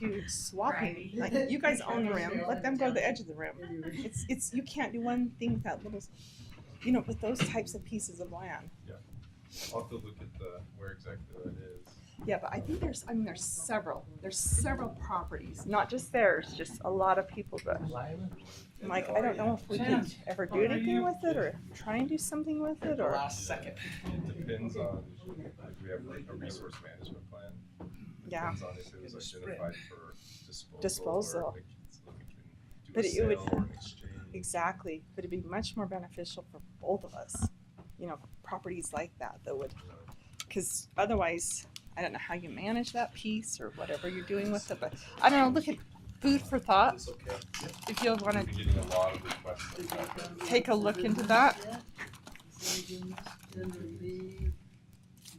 to swapping. Like, you guys own the rim, let them go to the edge of the rim. It's you can't do one thing with that little, with those types of pieces of land. Yeah, I'll have to look at where exactly that is. Yeah, but I think there's several properties, not just theirs, just a lot of people that, like, I don't know if we can ever do anything with it or try and do something with it, or. Last second. It depends on if we have a resource management plan. Yeah. Depends on if it was identified for Disposal. Or if we can do But a it sale would- or an exchange. Exactly, but it'd be much more beneficial for both of us, properties like that would, because otherwise, I don't know how you manage that piece or whatever you're doing with it, but I don't know, look at food for thought. It's okay. If you'll want We've been to getting a lot of requests like that. take a look into that.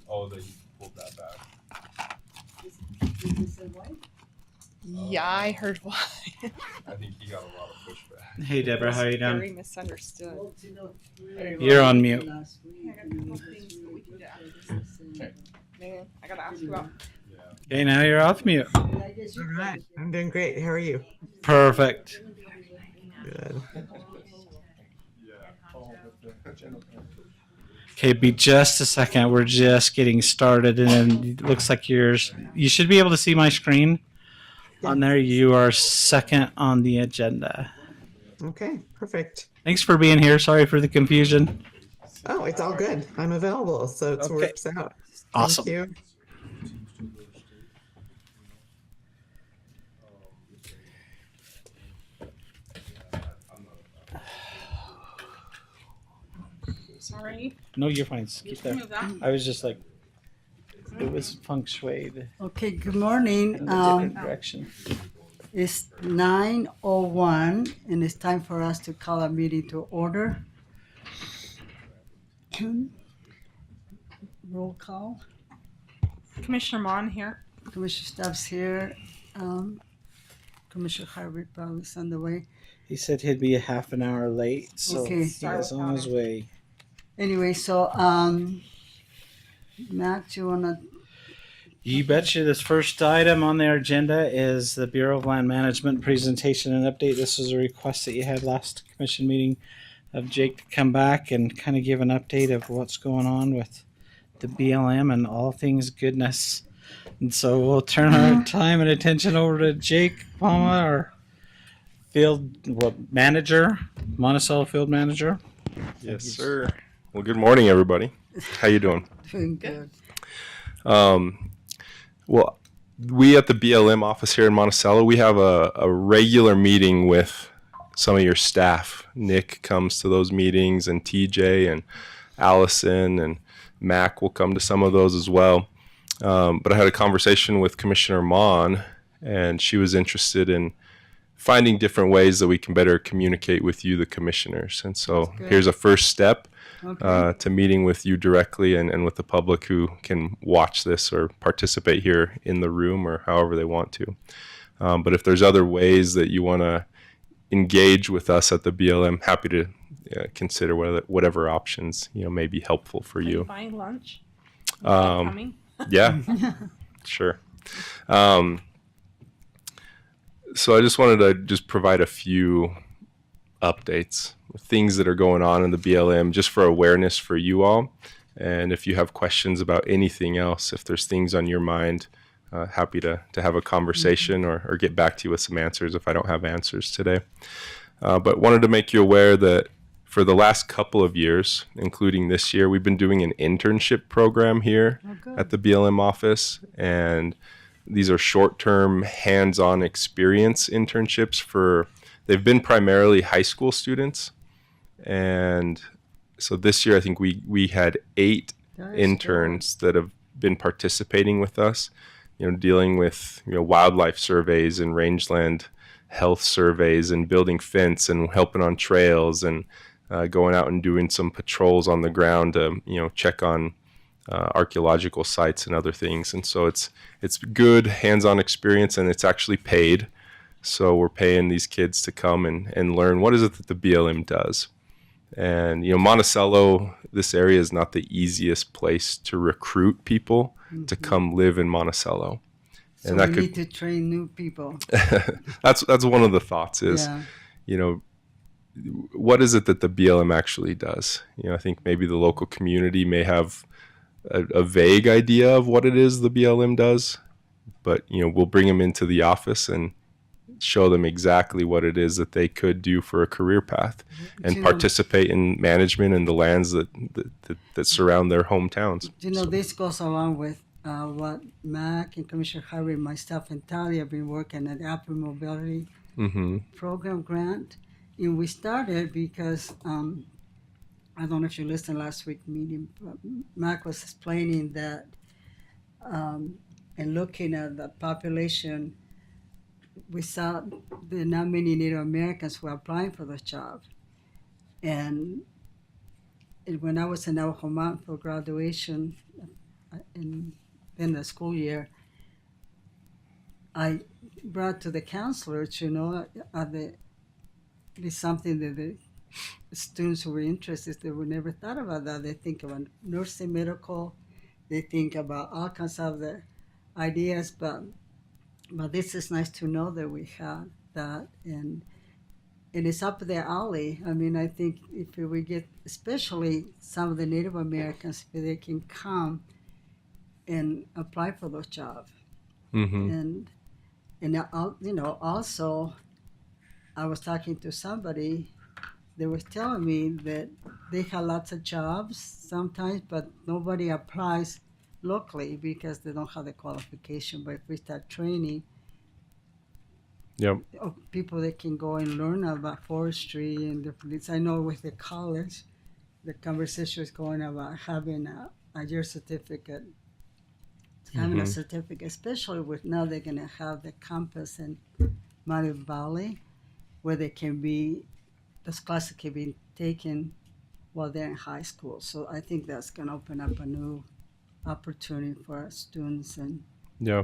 Oh, that you pulled that back. Yeah, I heard why. I think he got a lot of pushback. Hey Deborah, how are you Very doing? misunderstood. You're on mute. I got a couple things that we can do after this. Okay. Man, I gotta ask you about. Yeah. Okay, now you're off mute. All right. I'm doing great. How are you? Perfect. Good. Okay, be just a second. We're just getting started, and then it looks like you should be able to see my screen. On there, you are second on the agenda. Okay, perfect. Thanks for being here. Sorry for the confusion. Oh, it's all good. I'm available, so it Okay. works out. Awesome. Thank you. Sorry. No, you're fine. Keep there. Move that. I was just like, it was feng shuied Okay, good morning. in a different direction. It's 9:01 and it's time for us to call a meeting to order. Roll call. Commissioner Mon here. Commissioner Stubbs here. Commissioner Harvey probably is on the way. He said he'd be a half an hour late, so Okay. he's on his way. Anyway, so Matt, you wanna? You betcha. This first item on their agenda is the Bureau of Land Management presentation and update. This was a request that you had last commission meeting of Jake to come back and kind of give an update of what's going on with the BLM and all things goodness. And so we'll turn our time and attention over to Jake Palma, our manager, Monticello field manager. Yes, sir. Well, good morning, everybody. How you doing? Doing good. Well, we at the BLM office here in Monticello, we have a regular meeting with some of your staff. Nick comes to those meetings, and TJ and Allison and Mac will come to some of those as well. But I had a conversation with Commissioner Mon, and she was interested in finding different ways that we can better communicate with you, the commissioners. And so here's a first step to meeting with you directly and with the public who can watch this or participate here in the room or however they want to. But if there's other ways that you want to engage with us at the BLM, happy to consider whatever options may be helpful for Are you. buying lunch? Um, Yeah, sure. So I just wanted to just provide a few updates, things that are going on in the BLM, just for awareness for you all. And if you have questions about anything else, if there's things on your mind, happy to have a conversation or get back to you with some answers if I don't have answers today. But wanted to make you aware that for the last couple of years, including this year, we've been doing an internship program here at the BLM office. And these are short-term, hands-on experience internships they've been primarily high school students. And so this year, I think we had 8 interns that have been participating with us, dealing with, wildlife surveys and rangeland health surveys and building fence and helping on trails and going out and doing some patrols on the ground to, check on archaeological sites and other things. And so it's good hands-on experience, and it's actually paid. So we're paying these kids to come and learn what is it that the BLM does. And, Monticello, this area is not the easiest place to recruit people to come live in Monticello. So And that we could need to train new people. that's one of the thoughts is, Yeah. you know, what is it that the BLM actually does? You know, I think maybe the local community may have a vague idea of what it is the BLM does, but you know, we'll bring them into the office and show them exactly what it is that they could do for a career path and You know- participate in management and the lands that surround their hometowns. You know, So- this goes along with what Mac and Commissioner Harvey, myself, and Talia have been working at the Upper Mobility Mhm. Program grant. And we started because I don't know if you listened last week's meeting, but Mac was explaining that and looking at the population, we saw there are not many Native Americans who are applying for the job. And when I was in Navajo Mountain for graduation in the school year, I brought to the counselors, you know, it's something that the students who were interested, they would never thought about that. They think about nursing, medical, they think about all kinds of the ideas, but this is nice to know that we have that, and it's up their alley. I mean, I think if we get, especially some of the Native Americans, if they can come and apply for those jobs, Mhm. and you know, also, I was talking to somebody. They were telling me that they have lots of jobs sometimes, but nobody applies locally because they don't have the qualification. But if we start training Yep. people that can go and learn about forestry and different things. I know with the college, the conversation is going about having a year certificate, having a certificate, especially with now they're going to have the campus in Mario Valley, where they can be, those classes can be taken while they're in high school. So I think that's going to open up a new opportunity for our students. And Yeah.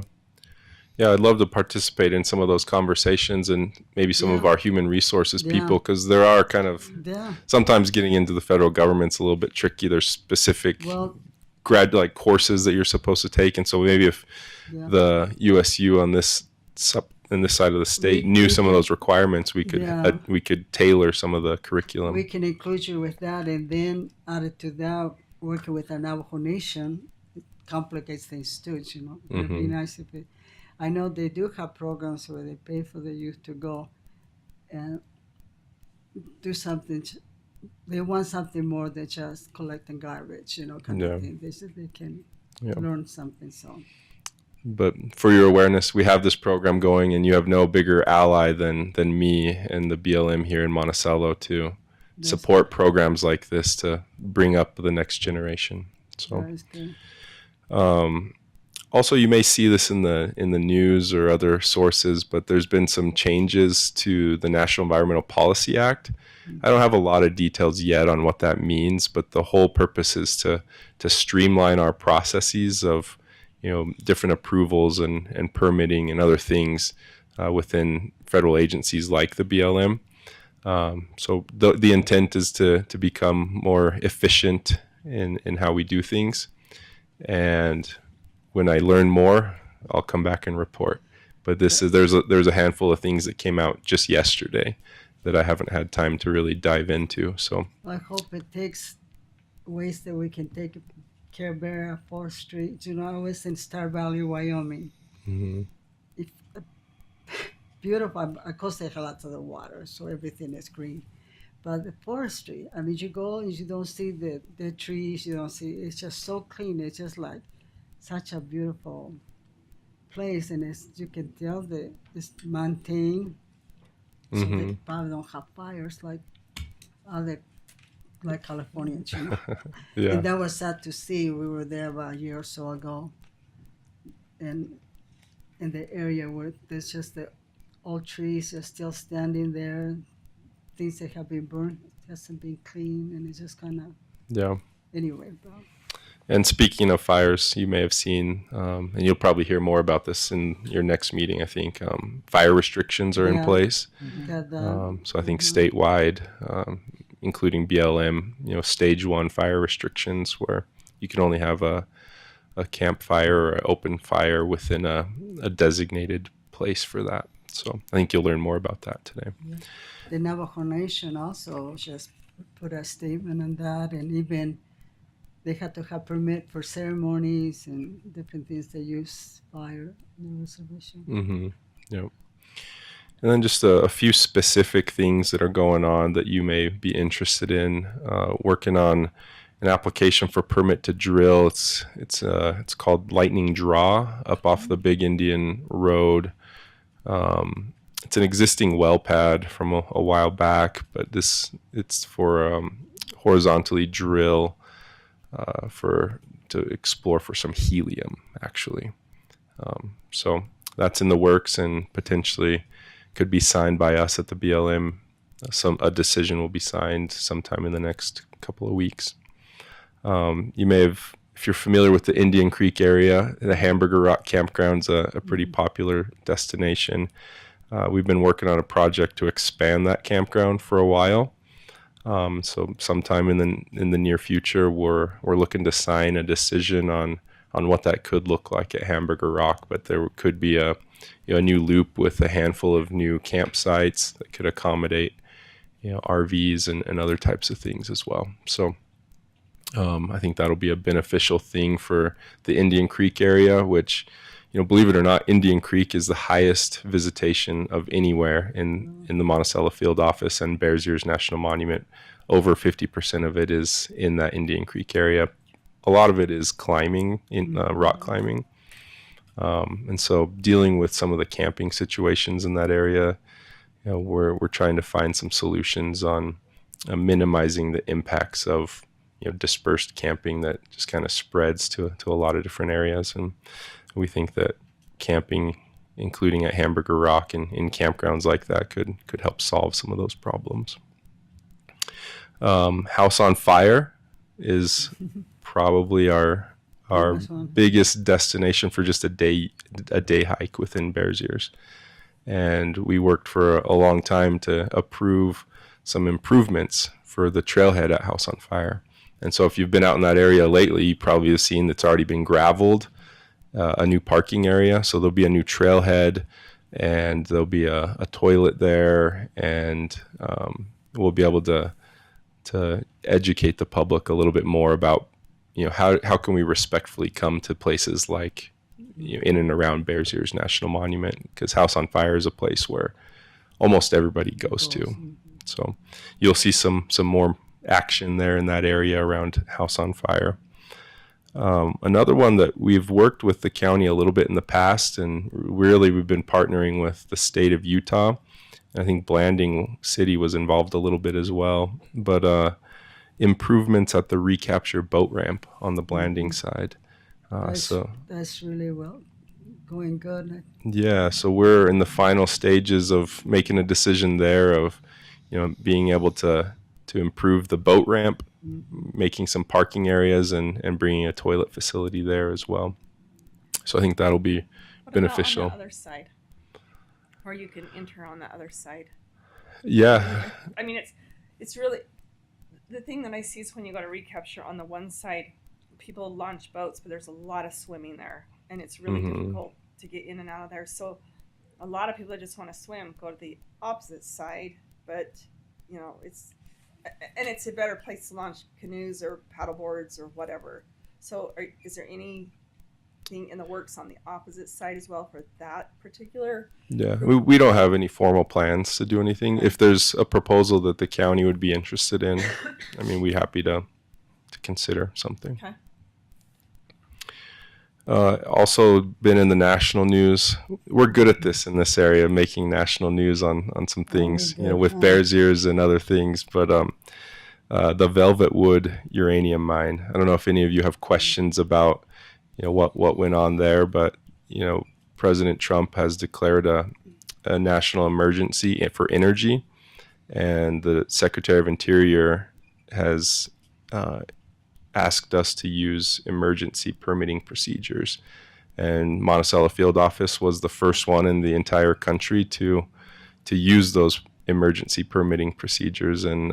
Yeah, I'd love to participate in some of those conversations and maybe some of Yeah. our human resources Yeah. people, because there are kind of yeah, sometimes getting into the federal government's a little bit tricky. There's specific well, like courses that you're supposed to take, and so maybe if yeah. the USU on this in this side of the state knew some of those requirements, we could Yeah. we could tailor some of the curriculum. We can include you with that, and then added to that, working with the Navajo Nation, it complicates things too. You know, it'd be nice if it. I know they do have programs where they pay for the youth to go and do something. They want something more than just collecting garbage, you know, kind Yeah. of thing. They said they can Yeah. learn something. So But for your awareness, we have this program going, and you have no bigger ally than me and the BLM here in Monticello to that's- support programs like this to bring up the next generation. So. that is good. Also, you may see this in the news or other sources, but there's been some changes to the National Environmental Policy Act. I don't have a lot of details yet on what that means, but the whole purpose is to streamline our processes of, you know, different approvals and permitting and other things within federal agencies like the BLM. So the intent is to become more efficient in how we do things. And when I learn more, I'll come back and report. But there's a handful of things that came out just yesterday that I haven't had time to really dive into. So I hope it takes ways that we can take care better of forestry. You know, I was in Star Valley, Wyoming. It's beautiful. Of course, they have lots of the water, so everything is green. But the forestry, I mean, you go and you don't see the trees, you don't see, it's just so clean. It's just like such a beautiful place, and you can tell that it's maintained, so they probably don't have fires like other, like Californians, you know. yeah, And that was sad to see. We were there about a year or so ago, and in the area where there's just the old trees are still standing there, things that have been burned hasn't been cleaned, and it's just kind of yeah. anyway. But And speaking of fires, you may have seen, and you'll probably hear more about this in your next meeting, I think, fire restrictions are in Yeah. place. got that. So I think statewide, including BLM, you know, stage 1 fire restrictions where you can only have a a campfire or an open fire within a designated place for that. So I think you'll learn more about that today. The Navajo Nation also just put a statement on that, and even they had to have permit for ceremonies and different things they use fire in the reservation. Mm-hmm. Yep. And then just a few specific things that are going on that you may be interested in. Working on an application for permit to drill. It's called Lightning Draw up off the Big Indian Road. It's an existing well pad from a while back, but it's for horizontally drill to explore for some helium, actually. So that's in the works and potentially could be signed by us at the BLM. A decision will be signed sometime in the next couple of weeks. You may have, if you're familiar with the Indian Creek area, the Hamburger Rock Campground's a pretty popular destination. We've been working on a project to expand that campground for a while. So sometime in the near future, we're looking to sign a decision on what that could look like at Hamburger Rock. But there could be a new loop with a handful of new campsites that could accommodate RVs and other types of things as well. So I think that'll be a beneficial thing for the Indian Creek area, which, believe it or not, Indian Creek is the highest visitation of anywhere in the Monticello Field Office and Bears Ears National Monument. Over 50% of it is in that Indian Creek area. A lot of it is climbing, rock climbing. And so dealing with some of the camping situations in that area, we're trying to find some solutions on minimizing the impacts of dispersed camping that just kind of spreads to a lot of different areas. And we think that camping, including at Hamburger Rock and in campgrounds like that, could help solve some of those problems. House on Fire is probably our biggest destination for just a day hike within Bears Ears. And we worked for a long time to approve some improvements for the trailhead at House on Fire. And so if you've been out in that area lately, you probably have seen that's already been gravelled, a new parking area. So there'll be a new trailhead, and there'll be a toilet there, and we'll be able to educate the public a little bit more about how can we respectfully come to places like in and around Bears Ears National Monument, because House on Fire is a place where almost everybody goes to. So you'll see some more action there in that area around House on Fire. Another one that we've worked with the county a little bit in the past, and really we've been partnering with the state of Utah. I think Blanding City was involved a little bit as well, but improvements at the recapture boat ramp on the Blanding side. That's really going good. Yeah, so we're in the final stages of making a decision there of, being able to improve the boat ramp, making some parking areas and bringing a toilet facility there as well. So I think that'll be beneficial. What about on the other side, where you can enter on the other side? Yeah. I mean, it's really, the thing that I see is when you go to recapture on the one side, people launch boats, but there's a lot of swimming there, and it's really difficult to get in and out of there. So a lot of people that just want to swim go to the opposite side, but it's a better place to launch canoes or paddle boards or whatever. So is there anything in the works on the opposite side as well for that particular? Yeah, we don't have any formal plans to do anything. If there's a proposal that the county would be interested in, I mean, we're happy to consider something. Okay. Also been in the national news. We're good at this in this area, making national news on some things, with Bears Ears and other things. But the Velvet Wood uranium mine, I don't know if any of you have questions about, what went on there, but, President Trump has declared a national emergency for energy, and the Secretary of Interior has asked us to use emergency permitting procedures. And Monticello Field Office was the first one in the entire country to use those emergency permitting procedures. And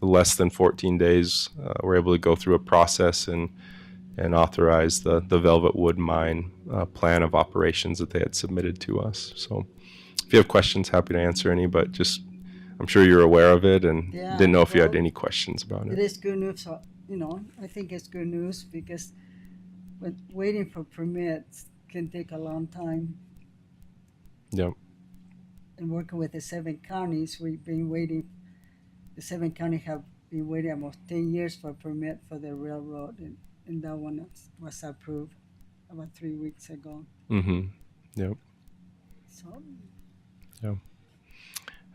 less than 14 days, we're able to go through a process and and authorize the Velvet Wood Mine plan of operations that they had submitted to us. So if you have questions, happy to answer any, but just I'm sure you're aware of it and Yeah, didn't know if you had well, any questions about It it. is good news. I think it's good news because waiting for permits can take a long time. Yep. And working with the 7 counties, we've been waiting. The 7 counties have been waiting almost 10 years for a permit for the railroad, and that one was approved about 3 weeks ago. Mm-hmm. Yep. So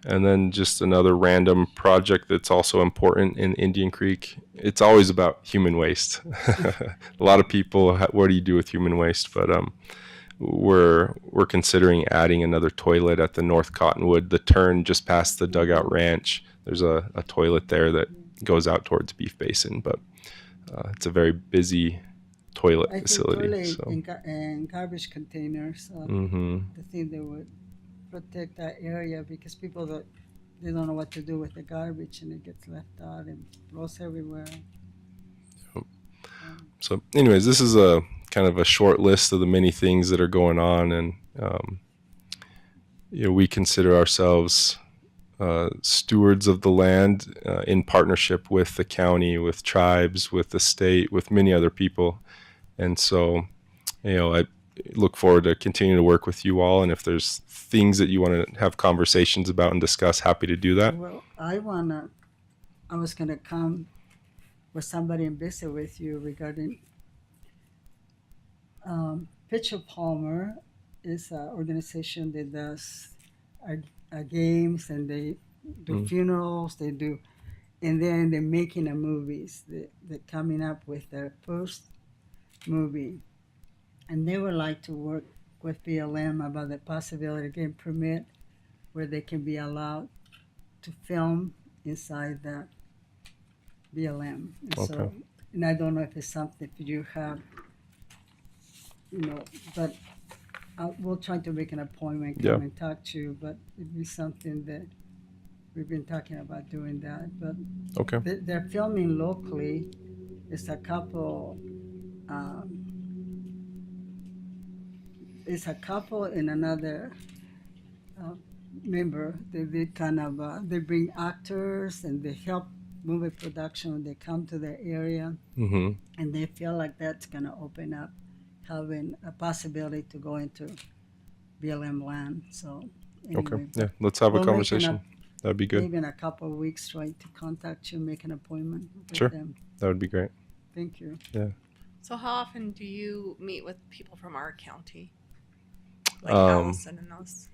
And then just another random project that's also important in Indian Creek. It's always about human waste. A lot of people, what do you do with human waste? But we're considering adding another toilet at the North Cottonwood, the turn just past the Dugout Ranch. There's a toilet there that goes out towards Beef Basin, but it's a very busy toilet I think facility. toilet So. and garbage containers. Mm-hmm. I think they would protect that area because people they don't know what to do with the garbage and it gets left out and blows everywhere. So, anyways, this is a kind of a short list of the many things that are going on, and we consider ourselves stewards of the land in partnership with the county, with tribes, with the state, with many other people, and so I look forward to continuing to work with you all. And if there's things that you want to have conversations about and discuss, happy to do that. Well, I was gonna come with somebody and visit with you regarding Pitcher Palmer is an organization that does games and they do funerals, and then they're making movies. They're coming up with their first movie, and they would like to work with BLM about the possibility of getting permit where they can be allowed to film inside that BLM. And Okay. And I don't know if it's something you have, but we'll try to make an appointment, come and talk to you, but it'd be something that we've been talking about doing that. But Okay. they're filming locally. It's a couple. It's a couple and another member. They kind of they bring actors and they help movie production when they come to the area, Mm-hmm. and they feel like that's gonna open up having a possibility to go into BLM land. So anyway, Okay. Yeah. Let's have a we'll make conversation. That'd be good. maybe in a couple of weeks try to contact you, make an appointment with Sure. them. That would be great. Thank you. So how often do you meet with people from our county? Like Um, Allison and those?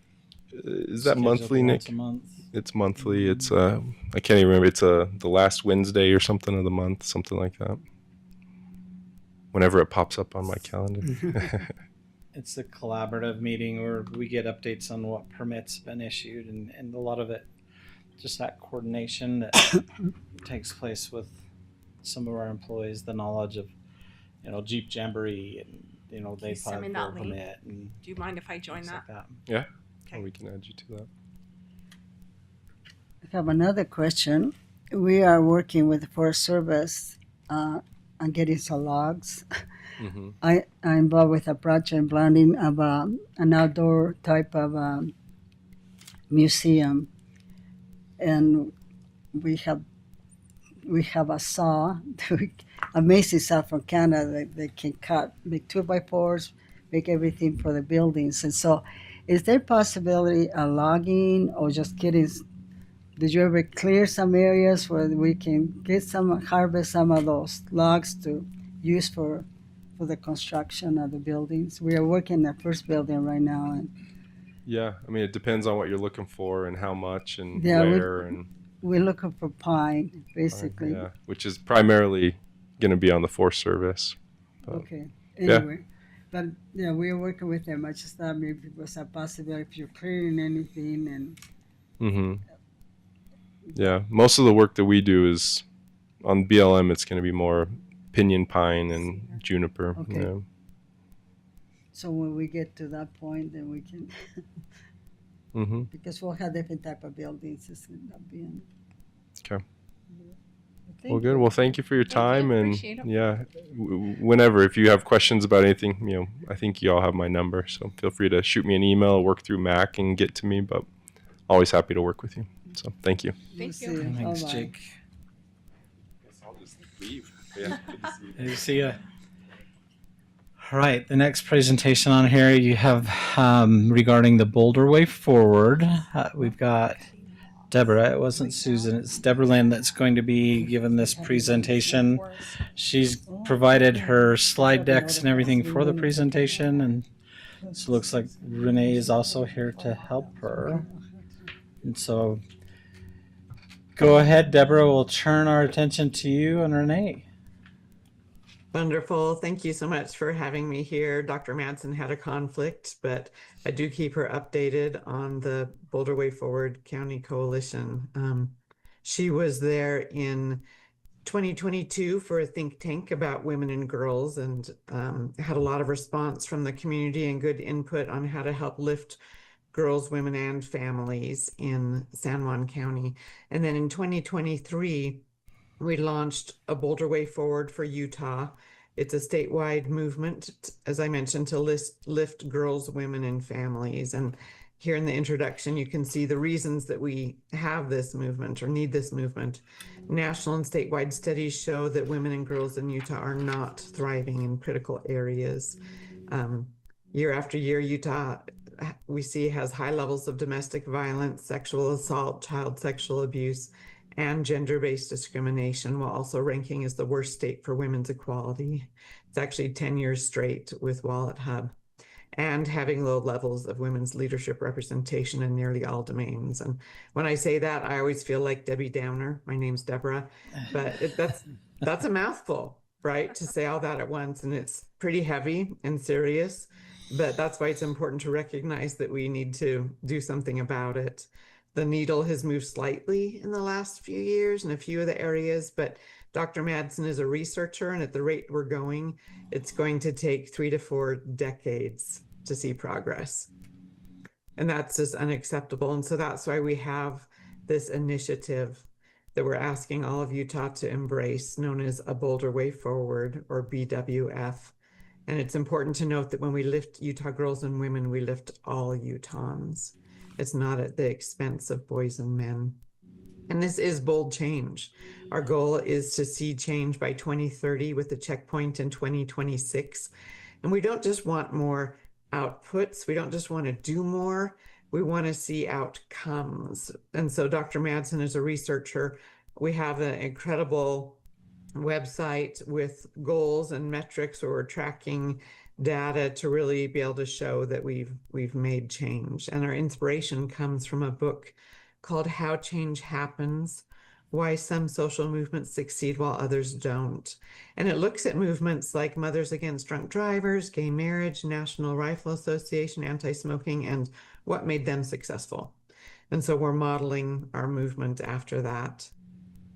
Is that Scheduled monthly, Nick? once a month. It's monthly. It's I can't even remember. It's the last Wednesday or something of the month, something like that. Whenever it pops up on my calendar. It's a collaborative meeting where we get updates on what permits been issued and a lot of it, just that coordination that takes place with some of our employees, the knowledge of, Jeep Jamboree and, they you send apply me for a that link? permit and Do you mind if I join things that? like that. Yeah. Okay. We can add you to that. I have another question. We are working with the Forest Service on getting some logs. Mm-hmm. I'm involved with a project planning of an outdoor type of museum, and we have a saw, amazing saw from Canada that they can cut, make 2x4s, make everything for the buildings. And so, is there possibility of logging or just getting? Did you ever clear some areas where we can harvest some of those logs to use for the construction of the buildings? We are working the first building right now, and Yeah. I mean, it depends on what you're looking for and how much and Yeah, where and we're looking for pine, basically. yeah, which is primarily going to be on the Forest Service. Okay. Yeah. Anyway, but yeah, we are working with them. I just thought maybe it was a possibility if you're clearing anything and. Mm-hmm. Yeah. Most of the work that we do is on BLM. It's going to be more pinyon pine and juniper. Okay. Yeah. So when we get to that point, then we can, Mm-hmm. because we'll have different type of buildings. It's not being. Okay. Well, good. Well, thank you for your Thank you. time, and Appreciate it. yeah, whenever if you have questions about anything, I think you all have my number, so feel free to shoot me an email, work through Mac, and get to me. But always happy to work with you. So thank you. Thank We'll you. see. Thanks, Bye-bye. Jake. I'll just leave. Yeah, Good to see you. All right, the next presentation on here you have regarding the Boulder Way Forward. We've got Deborah. It wasn't Susan. It's Deborah Lynn that's going to be giving this presentation. She's provided her slide decks and everything for the presentation, and so it looks like Renee is also here to help her. And so go ahead, Deborah. We'll turn our attention to you and Renee. Wonderful. Thank you so much for having me here. Dr. Madsen had a conflict, but I do keep her updated on the Boulder Way Forward County Coalition. She was there in 2022 for a think tank about women and girls, and had a lot of response from the community and good input on how to help lift girls, women, and families in San Juan County. And then in 2023, we launched a Boulder Way Forward for Utah. It's a statewide movement, as I mentioned, to lift girls, women, and families. And here in the introduction, you can see the reasons that we have this movement or need this movement. National and statewide studies show that women and girls in Utah are not thriving in critical areas. Year after year, Utah, we see, has high levels of domestic violence, sexual assault, child sexual abuse, and gender-based discrimination, while also ranking as the worst state for women's equality. It's actually 10 years straight with Wallet Hub, and having low levels of women's leadership representation in nearly all domains. And when I say that, I always feel like Debbie Downer. My name's Deborah, but that's a mouthful, right? To say all that at once, and it's pretty heavy and serious, but that's why it's important to recognize that we need to do something about it. The needle has moved slightly in the last few years in a few of the areas, but Dr. Madsen is a researcher, and at the rate we're going, it's going to take 3 to 4 decades to see progress. And that's just unacceptable. And so that's why we have this initiative that we're asking all of Utah to embrace, known as a Boulder Way Forward, or BWF. And it's important to note that when we lift Utah girls and women, we lift all Utahns. It's not at the expense of boys and men. And this is bold change. Our goal is to see change by 2030 with a checkpoint in 2026. And we don't just want more outputs. We don't just want to do more. We want to see outcomes. And so Dr. Madsen is a researcher. We have an incredible website with goals and metrics where we're tracking data to really be able to show that we've made change. And our inspiration comes from a book called How Change Happens: Why Some Social Movements Succeed While Others Don't. And it looks at movements like Mothers Against Drunk Drivers, gay marriage, National Rifle Association, anti-smoking, and what made them successful. And so we're modeling our movement after that.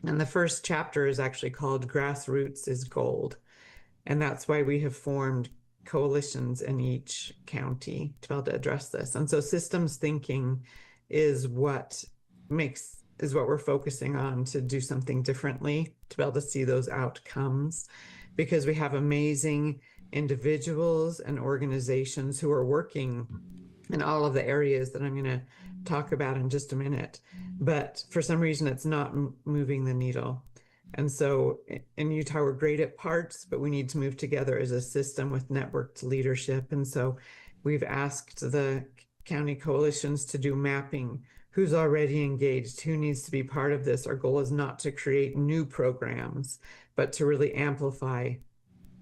And the first chapter is actually called Grassroots is Gold. And that's why we have formed coalitions in each county to be able to address this. And so systems thinking is what we're focusing on to do something differently, to be able to see those outcomes, because we have amazing individuals and organizations who are working in all of the areas that I'm going to talk about in just a minute. But for some reason, it's not moving the needle. And so in Utah, we're great at parts, but we need to move together as a system with networked leadership. And so we've asked the county coalitions to do mapping. Who's already engaged? Who needs to be part of this? Our goal is not to create new programs, but to really amplify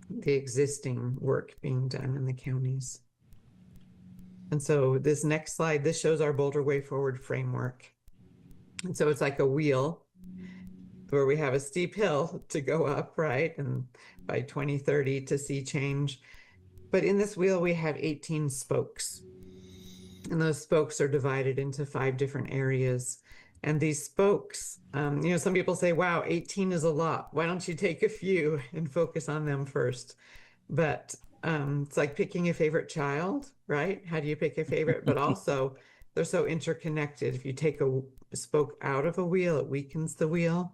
the existing work being done in the counties. And so this next slide, this shows our Boulder Way Forward framework. And so it's like a wheel where we have a steep hill to go up, right? And by 2030 to see change. But in this wheel, we have 18 spokes. And those spokes are divided into 5 different areas. And these spokes, some people say, wow, 18 is a lot. Why don't you take a few and focus on them first? But it's like picking a favorite child, right? How do you pick a favorite? But also, they're so interconnected. If you take a spoke out of a wheel, it weakens the wheel.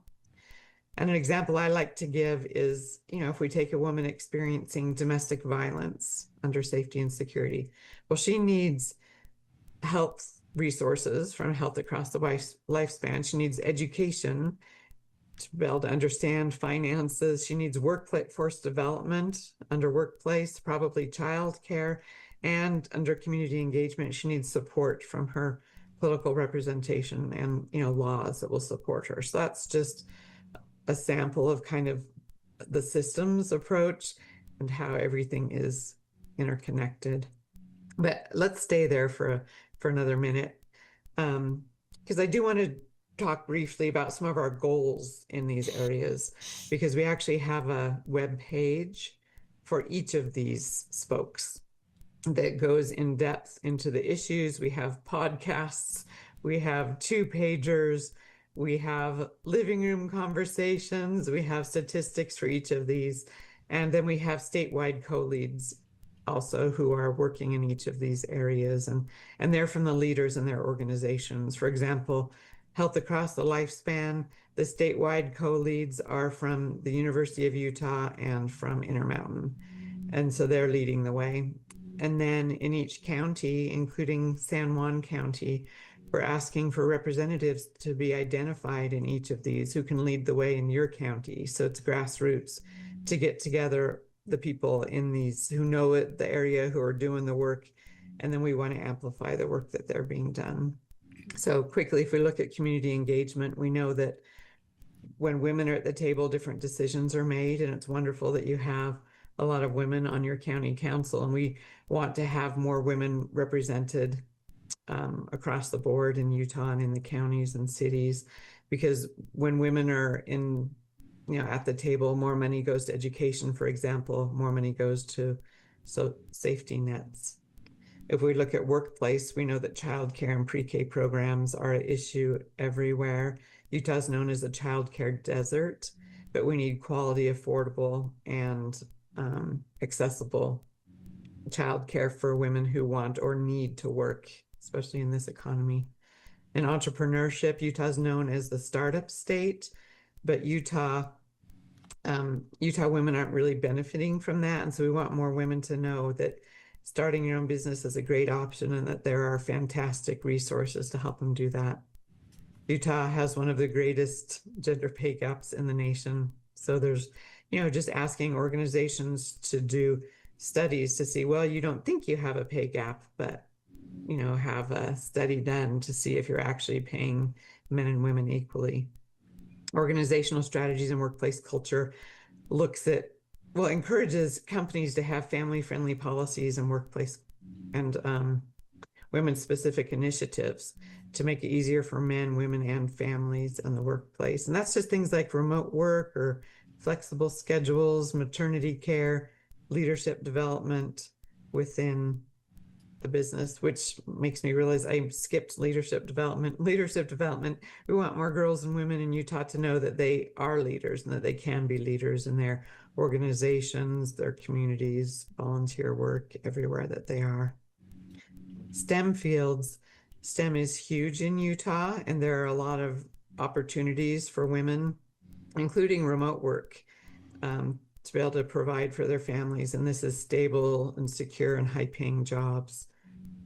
And an example I like to give is, if we take a woman experiencing domestic violence under safety and security, well, she needs health resources from Health Across the Lifespan. She needs education to be able to understand finances. She needs workforce development under workplace, probably childcare, and under community engagement, she needs support from her political representation and laws that will support her. So that's just a sample of kind of the systems approach and how everything is interconnected. But let's stay there for another minute, because I do want to talk briefly about some of our goals in these areas, because we actually have a web page for each of these spokes that goes in depth into the issues. We have podcasts, we have 2-pagers, we have living room conversations, we have statistics for each of these, and then we have statewide co-leads also who are working in each of these areas, and they're from the leaders in their organizations. For example, Health Across the Lifespan, the statewide co-leads are from the University of Utah and from Intermountain, and so they're leading the way. And then in each county, including San Juan County, we're asking for representatives to be identified in each of these who can lead the way in your county. So it's grassroots to get together the people in these who know it, the area, who are doing the work, and then we want to amplify the work that they're being done. So quickly, if we look at community engagement, we know that when women are at the table, different decisions are made, and it's wonderful that you have a lot of women on your county council, and we want to have more women represented across the board in Utah and in the counties and cities, because when women are in, at the table, more money goes to education, for example, more money goes to safety nets. If we look at workplace, we know that childcare and pre-K programs are an issue everywhere. Utah is known as a childcare desert, but we need quality, affordable, and accessible childcare for women who want or need to work, especially in this economy. In entrepreneurship, Utah is known as the startup state, but Utah women aren't really benefiting from that. And so we want more women to know that starting your own business is a great option and that there are fantastic resources to help them do that. Utah has one of the greatest gender pay gaps in the nation. So there's, just asking organizations to do studies to see, well, you don't think you have a pay gap, but, have a study done to see if you're actually paying men and women equally. Organizational strategies and workplace culture encourages companies to have family-friendly policies and workplace and women-specific initiatives to make it easier for men, women, and families in the workplace. And that's just things like remote work or flexible schedules, maternity care, leadership development within the business, which makes me realize I skipped leadership development. We want more girls and women in Utah to know that they are leaders and that they can be leaders in their organizations, their communities, volunteer work, everywhere that they are. STEM fields. STEM is huge in Utah, and there are a lot of opportunities for women, including remote work, to be able to provide for their families. And this is stable and secure and high-paying jobs.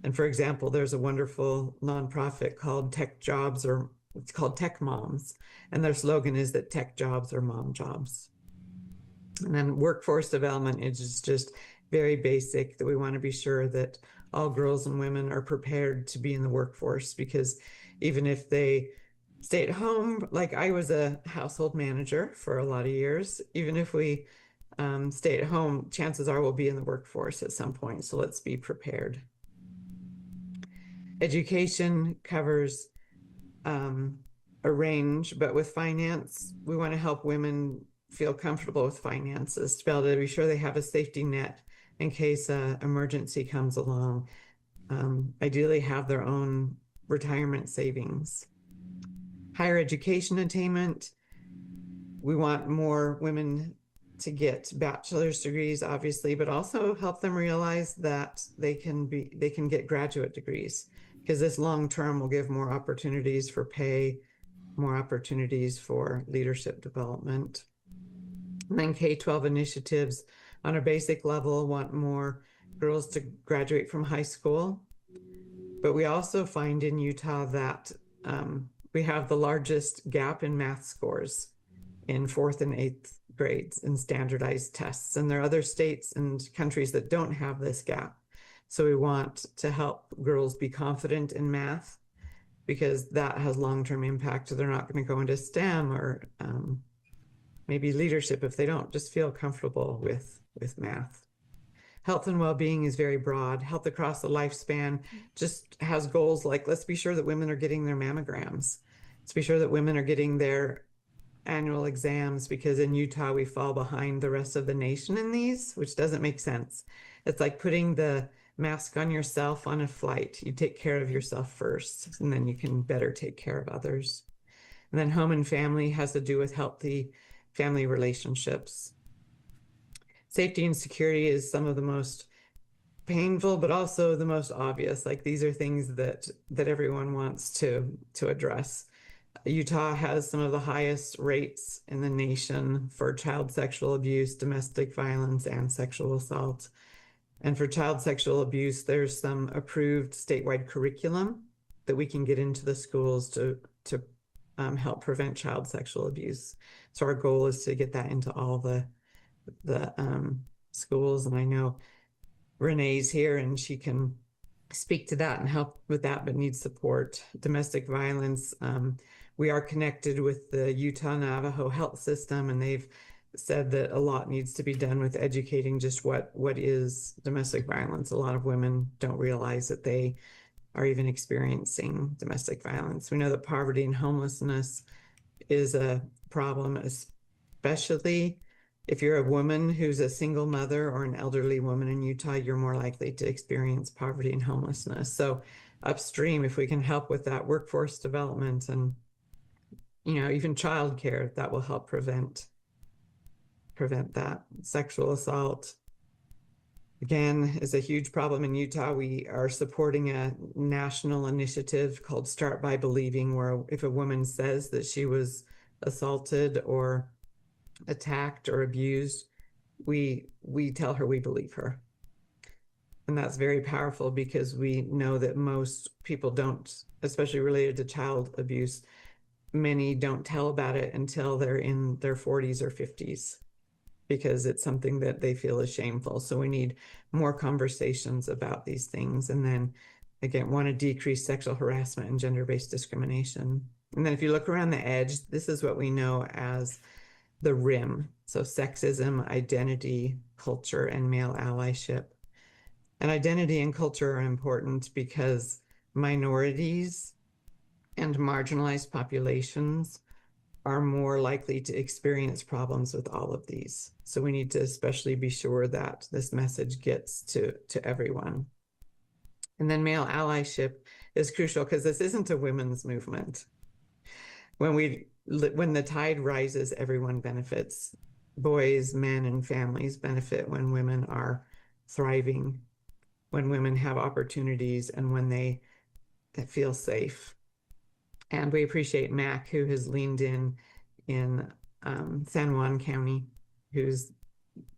And for example, there's a wonderful nonprofit called Tech Jobs, or it's called Tech Moms. And their slogan is that tech jobs are mom jobs. And then workforce development is just very basic, that we want to be sure that all girls and women are prepared to be in the workforce, because even if they stay at home, like I was a household manager for a lot of years, even if we stay at home, chances are we'll be in the workforce at some point. So let's be prepared. Education covers a range, but with finance, we want to help women feel comfortable with finances, to be able to be sure they have a safety net in case an emergency comes along. Ideally have their own retirement savings. Higher education attainment. We want more women to get bachelor's degrees, obviously, but also help them realize that they can get graduate degrees, because this long term will give more opportunities for pay more opportunities for leadership development. And then K-12 initiatives on a basic level want more girls to graduate from high school. But we also find in Utah that we have the largest gap in math scores in 4th and 8th grades in standardized tests. And there are other states and countries that don't have this gap. So we want to help girls be confident in math, because that has long-term impact. They're not going to go into STEM or maybe leadership if they don't just feel comfortable with math. Health and well-being is very broad. Health across the lifespan just has goals like, let's be sure that women are getting their mammograms. Let's be sure that women are getting their annual exams, because in Utah we fall behind the rest of the nation in these, which doesn't make sense. It's like putting the mask on yourself on a flight. You take care of yourself first, and then you can better take care of others. And then home and family has to do with healthy family relationships. Safety and security is some of the most painful, but also the most obvious. Like, these are things that everyone wants to address. Utah has some of the highest rates in the nation for child sexual abuse, domestic violence, and sexual assault. And for child sexual abuse, there's some approved statewide curriculum that we can get into the schools to help prevent child sexual abuse. So our goal is to get that into all the schools. And I know Renee's here and she can speak to that and help with that, but needs support. Domestic violence, we are connected with the Utah Navajo Health System, and they've said that a lot needs to be done with educating just what is domestic violence. A lot of women don't realize that they are even experiencing domestic violence. We know that poverty and homelessness is a problem, especially if you're a woman who's a single mother or an elderly woman in Utah. You're more likely to experience poverty and homelessness. So upstream, if we can help with that workforce development and, even childcare, that will help prevent that. Sexual assault, again, is a huge problem in Utah. We are supporting a national initiative called Start by Believing, where if a woman says that she was assaulted or attacked or abused, we tell her we believe her. And that's very powerful, because we know that most people don't, especially related to child abuse, many don't tell about it until they're in their 40s or 50s, because it's something that they feel is shameful. So we need more conversations about these things. And then again, want to decrease sexual harassment and gender-based discrimination. And then if you look around the edge, this is what we know as the rim. So sexism, identity, culture, and male allyship. And identity and culture are important because minorities and marginalized populations are more likely to experience problems with all of these. So we need to especially be sure that this message gets to everyone. And then male allyship is crucial, because this isn't a women's movement. When the tide rises, everyone benefits. Boys, men, and families benefit when women are thriving, when women have opportunities, and when they feel safe. And we appreciate Mac, who has leaned in San Juan County, who's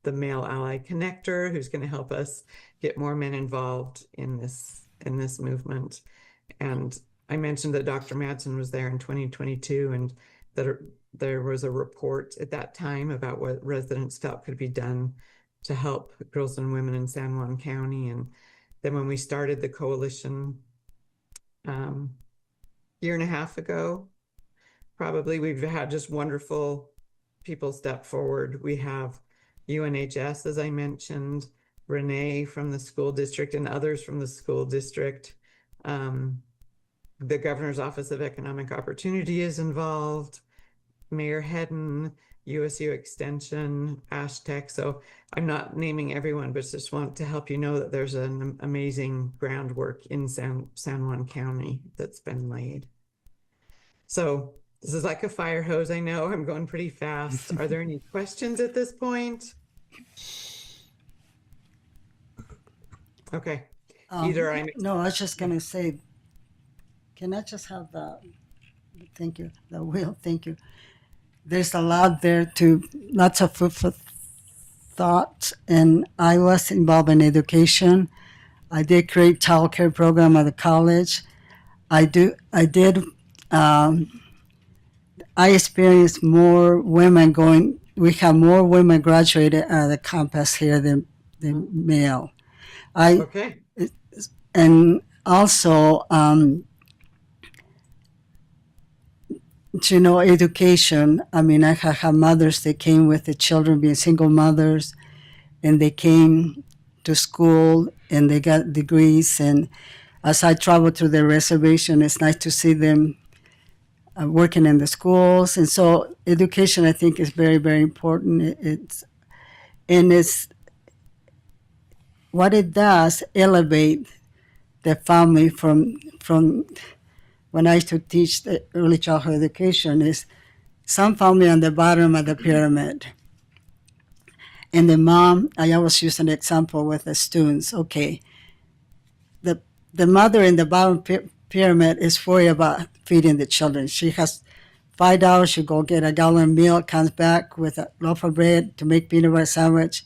the male ally connector, who's going to help us get more men involved in this movement. And I mentioned that Dr. Madsen was there in 2022, and that there was a report at that time about what residents felt could be done to help girls and women in San Juan County. And then when we started the coalition, year and a half ago, probably, we've had just wonderful people step forward. We have UNHS, as I mentioned, Renee from the school district, and others from the school district. The Governor's Office of Economic Opportunity is involved, Mayor Hedden, USU Extension, Ashtec. So I'm not naming everyone, but just want to help you know that there's an amazing groundwork in San Juan County that's been laid. So this is like a fire hose. I know I'm going pretty fast. Are there any questions at this point? Okay. No, I was just gonna say, can I just have thank you. The will, thank you. There's a lot there to, lots of food for thought. And I was involved in education. I did create childcare program at the college. I did, I experienced more women going, we have more women graduated out of the campus here than male. Okay. And also, education. I mean, I have mothers that came with the children being single mothers, and they came to school and they got degrees. And as I travel through the reservation, it's nice to see them working in the schools. And so, education, I think, is very, very important. It's what it does elevate the family from when I used to teach the early childhood education is some family on the bottom of the pyramid. And the mom, I always use an example with the students. Okay, the mother in the bottom pyramid is worried about feeding the children. She has $5, she go get a gallon of milk, comes back with a loaf of bread to make peanut butter sandwich.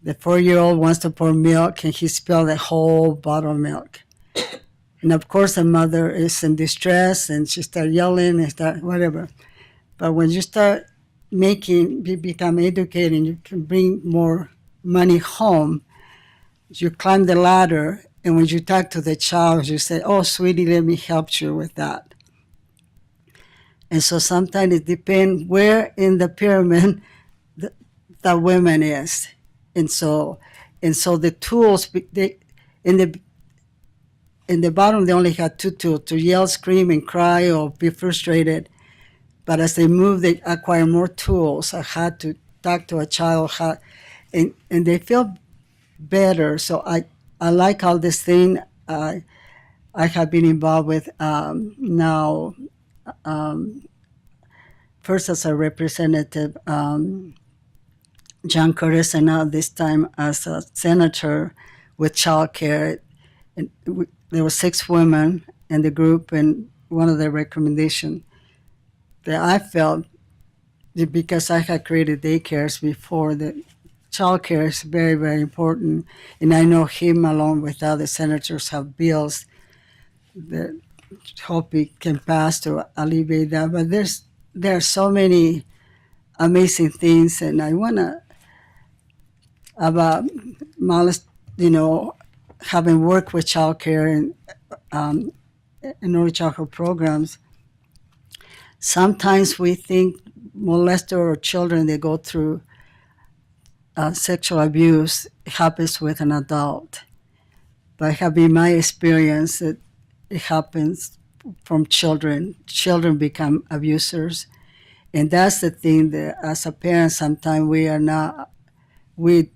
The 4-year-old wants to pour milk, and he spilled the whole bottle of milk. And of course, the mother is in distress, and she starts yelling and start whatever. But when you start become educated, and you can bring more money home, you climb the ladder, and when you talk to the child, you say, "Oh, sweetie, let me help you with that." And so sometimes it depends where in the pyramid the woman is, and so the tools in the bottom, they only had 2 tools: to yell, scream, and cry, or be frustrated. But as they move, they acquire more tools. I had to talk to a child, and they feel better. So I like all this thing. I have been involved with now, first as a representative, John Curtis, and now this time as a senator with child care. And there were 6 women in the group, and one of the recommendations that I felt, because I had created daycares before, that child care is very, very important. And I know him, along with other senators, have bills that hope he can pass to alleviate that. But there are so many amazing things, and I want to, about having worked with child care and early childhood programs. Sometimes we think molester or children that go through sexual abuse happens with an adult. But it have been my experience that it happens from children. Children become abusers. And that's the thing that as a parent, sometimes we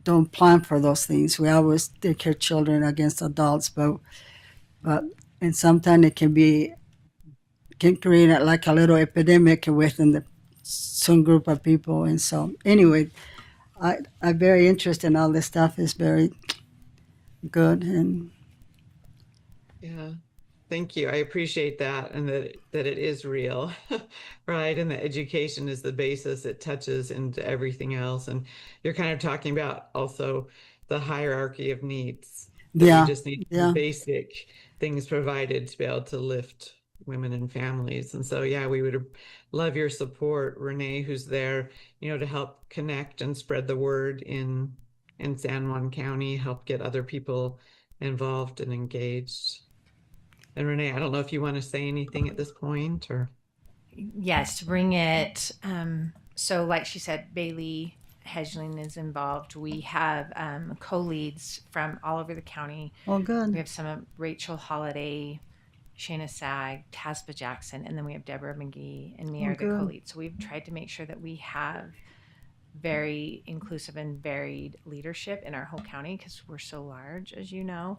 don't plan for those things. We always take care of children against adults, but and sometimes it can create like a little epidemic within some group of people. And so anyway, I'm very interested in all this stuff. Is very good. And Yeah. Thank you. I appreciate that, and that it is real, right? And the education is the basis. It touches into everything else. And you're kind of talking about also the hierarchy of needs. That yeah, we just need yeah. basic things provided to be able to lift women and families. And so, yeah, we would love your support, Renee, who's there, to help connect and spread the word in San Juan County, help get other people involved and engaged. And Renee, I don't know if you want to say anything at this point, or. Yes, to bring it. So like she said, Bailey Hedgeling is involved. We have co-leads from all over the county. Oh, good. We have some of Rachel Holiday, Shayna Sag, Tasba Jackson, and then we have Deborah McGee and me are the co-leads. So we've tried to make sure that we have very inclusive and varied leadership in our whole county, because we're so large, as you know.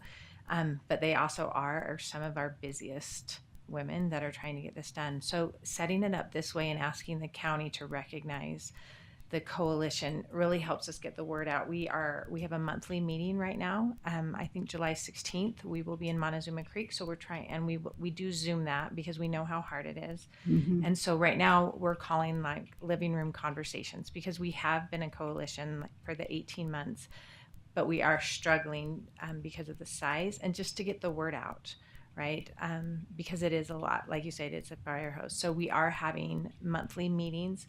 But they also are some of our busiest women that are trying to get this done. So setting it up this way and asking the county to recognize the coalition really helps us get the word out. We have a monthly meeting right now. I think July 16th we will be in Montezuma Creek. So we're trying, and we do Zoom that because we know how hard it is. And so right now we're calling like living room conversations, because we have been a coalition for the 18 months, but we are struggling because of the size and just to get the word out, right? Because it is a lot. Like you said, it's a fire hose. So we are having monthly meetings.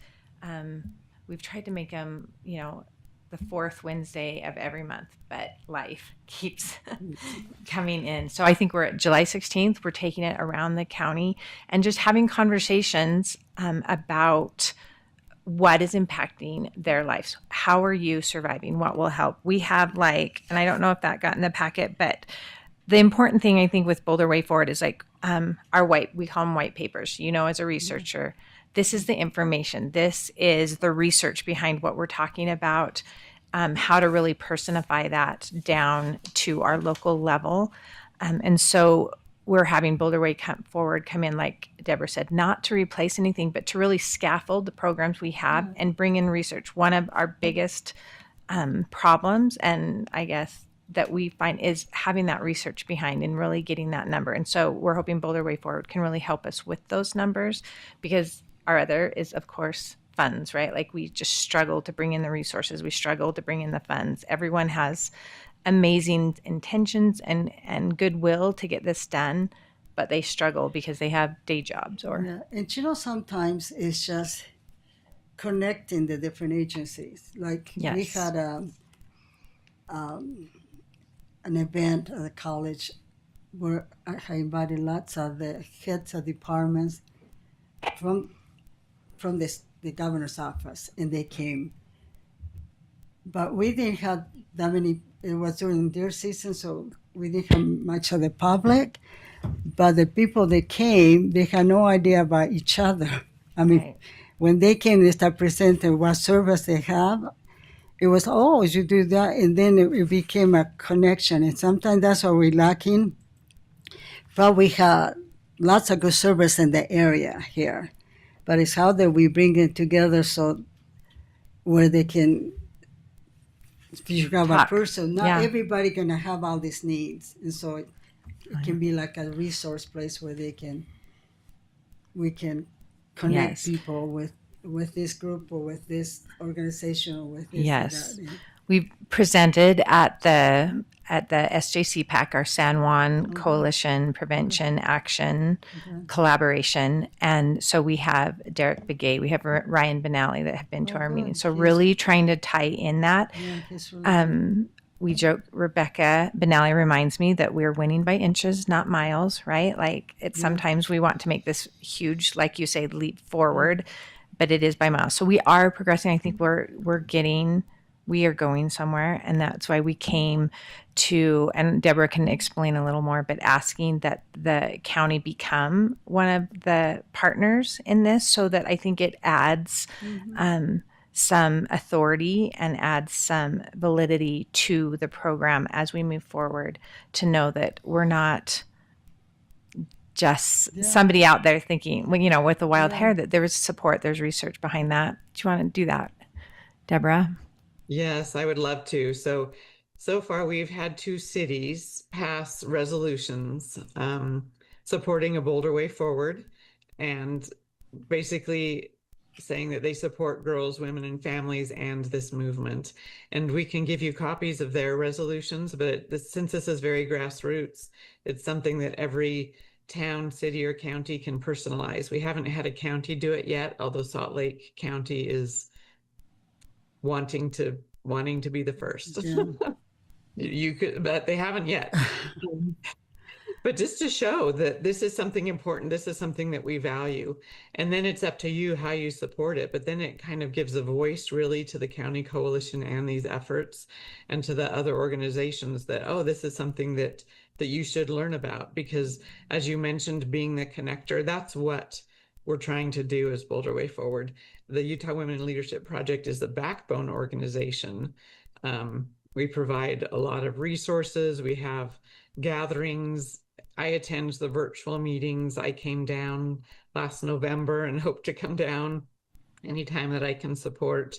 We've tried to make them, the fourth Wednesday of every month, but life keeps coming in. So I think we're at July 16th. We're taking it around the county and just having conversations about what is impacting their lives. How are you surviving? What will help? We have and I don't know if that got in the packet, but the important thing I think with Boulder Way Forward is we call them white papers, as a researcher. This is the information. This is the research behind what we're talking about, how to really personify that down to our local level. And so we're having Boulder Way Forward come in, like Deborah said, not to replace anything, but to really scaffold the programs we have and bring in research. One of our biggest problems, and I guess that we find, is having that research behind and really getting that number. And so we're hoping Boulder Way Forward can really help us with those numbers, because our other is, of course, funds, right? Like we just struggle to bring in the resources. We struggle to bring in the funds. Everyone has amazing intentions and goodwill to get this done, but they struggle because they have day jobs and sometimes it's just connecting the different agencies. Like we had an event at the college where I invited lots of the heads of departments from the governor's office, and they came. But we didn't have that many. It was during their season, so we didn't have much of the public. But the people that came, they had no idea about each other. I mean, when they came, they started presenting what service they have. It was, you do that, and then it became a connection. And sometimes that's what we're lacking. But we have lots of good service in the area here. But it's how that we bring it together so where they can, if you have a person, not everybody gonna have all these needs. And so it can be like a resource place where we can connect people with this group or with this organization or with this. Yes. We presented at the SJC PAC, our San Juan Coalition Prevention Action Collaboration. And so we have Derek Begay, we have Ryan Benally that have been to our meeting. So really trying to tie in that. We joke, Rebecca Benally reminds me that we're winning by inches, not miles, right? Like sometimes we want to make this huge, like you say, leap forward, but it is by miles. So we are progressing. I think we are going somewhere, and that's why we came to, and Deborah can explain a little more, but asking that the county become one of the partners in this, so that I think it adds some authority and adds some validity to the program as we move forward, to know that we're not just somebody out there thinking, with the wild hair, that there is support, there's research behind that. Do you want to do that, Deborah? Yes, I would love to. So far we've had 2 cities pass resolutions supporting a Boulder Way Forward, and basically saying that they support girls, women, and families and this movement. And we can give you copies of their resolutions, but since this is very grassroots, it's something that every town, city, or county can personalize. We haven't had a county do it yet, although Salt Lake County is wanting to be the first. You could, but they haven't yet. But just to show that this is something important, this is something that we value, and then it's up to you how you support it. But then it kind of gives a voice really to the county coalition and these efforts, and to the other organizations that, this is something that you should learn about. Because as you mentioned, being the connector, that's what we're trying to do as Boulder Way Forward. The Utah Women in Leadership Project is the backbone organization. We provide a lot of resources. We have gatherings. I attend the virtual meetings. I came down last November and hope to come down anytime that I can support.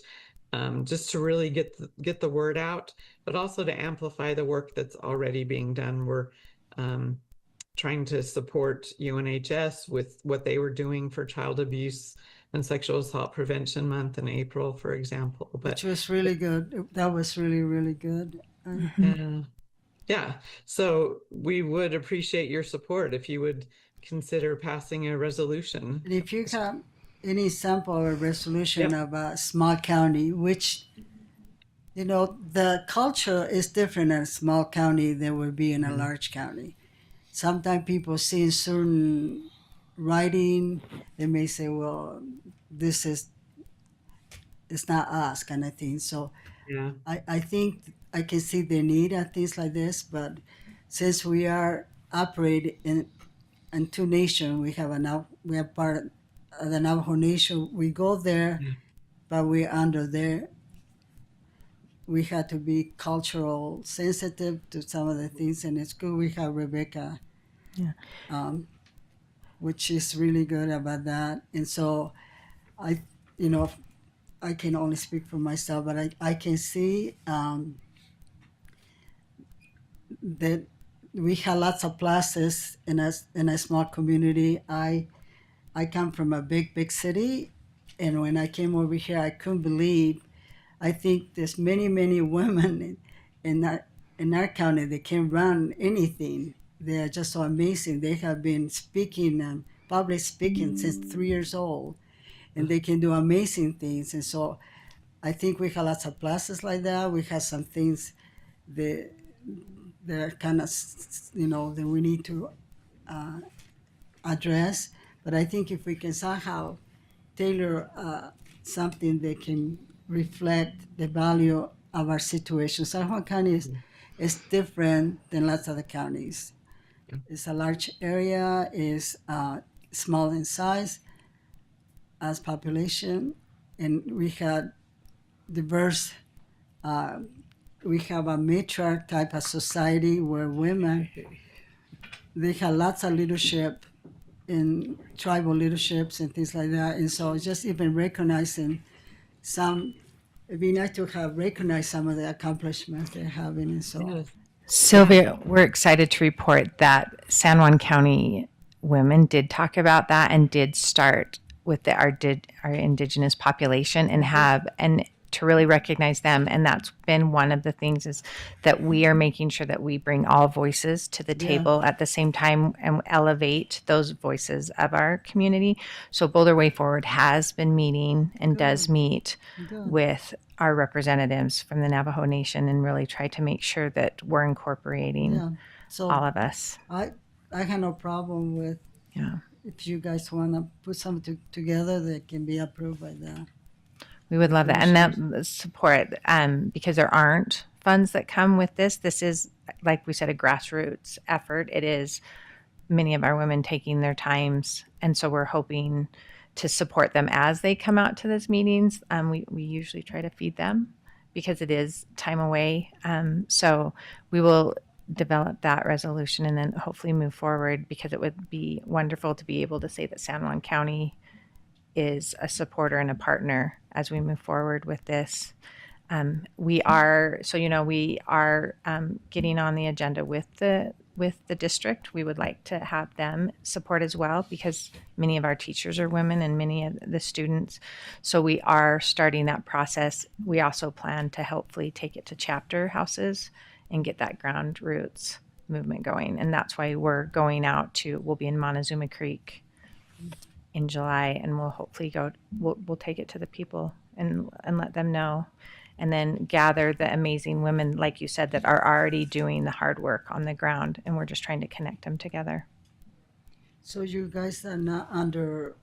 just to really get the word out, but also to amplify the work that's already being done. We're trying to support UNHS with what they were doing for Child Abuse and Sexual Assault Prevention Month in April, for example. But which was really good. That was really, really good. yeah, so we would appreciate your support if you would consider passing a resolution. And if you have any sample or resolution Yep. of a small county, which, the culture is different in a small county than would be in a large county. Sometimes people see certain writing, they may say, well, it's not us kind of thing. So Yeah. I think I can see the need of things like this, but since we are operating in two nations, we have part of the Navajo Nation. We go there, but we're under there. We had to be cultural sensitive to some of the things, and it's good we have Rebecca, which is really good about that. And so, I can only speak for myself, but I can see that we have lots of pluses in a small community. I come from a big city, and when I came over here, I couldn't believe. I think there's many women in our county that can run anything. They are just so amazing. They have been speaking, public speaking since 3 years old, and they can do amazing things. And so I think we have lots of pluses like that. We have some things that are kind of, that we need to address. But I think if we can somehow tailor something that can reflect the value of our situation. San Juan County is different than lots of the counties. It's a large area, is small in size as population, and we had diverse, we have a matriarch type of society where women, they have lots of leadership in tribal leaderships and things like that. And so just even recognizing it'd be nice to have recognized some of the accomplishments they're having. And so Sylvia, we're excited to report that San Juan County women did talk about that and did start with our indigenous population and to really recognize them. And that's been one of the things is that we are making sure that we bring all voices to the table at the same time and elevate those voices of our community. So Boulder Way Forward has been meeting and does meet with our representatives from the Navajo Nation and really try to make sure that we're incorporating so all of us. I have no problem with if you guys want to put something together that can be approved by that. We would love that. And that support, because there aren't funds that come with this. This is, like we said, a grassroots effort. It is many of our women taking their times. And so we're hoping to support them as they come out to those meetings. We usually try to feed them because it is time away. So we will develop that resolution and then hopefully move forward, because it would be wonderful to be able to say that San Juan County is a supporter and a partner as we move forward with this. We are getting on the agenda with the district. We would like to have them support as well, because many of our teachers are women and many of the students. So we are starting that process. We also plan to hopefully take it to chapter houses and get that ground roots movement going. And that's why we're going out we'll be in Montezuma Creek in July, and we'll hopefully we'll take it to the people and let them know, and then gather the amazing women, like you said, that are already doing the hard work on the ground, and we're just trying to connect them together. So you guys are not under,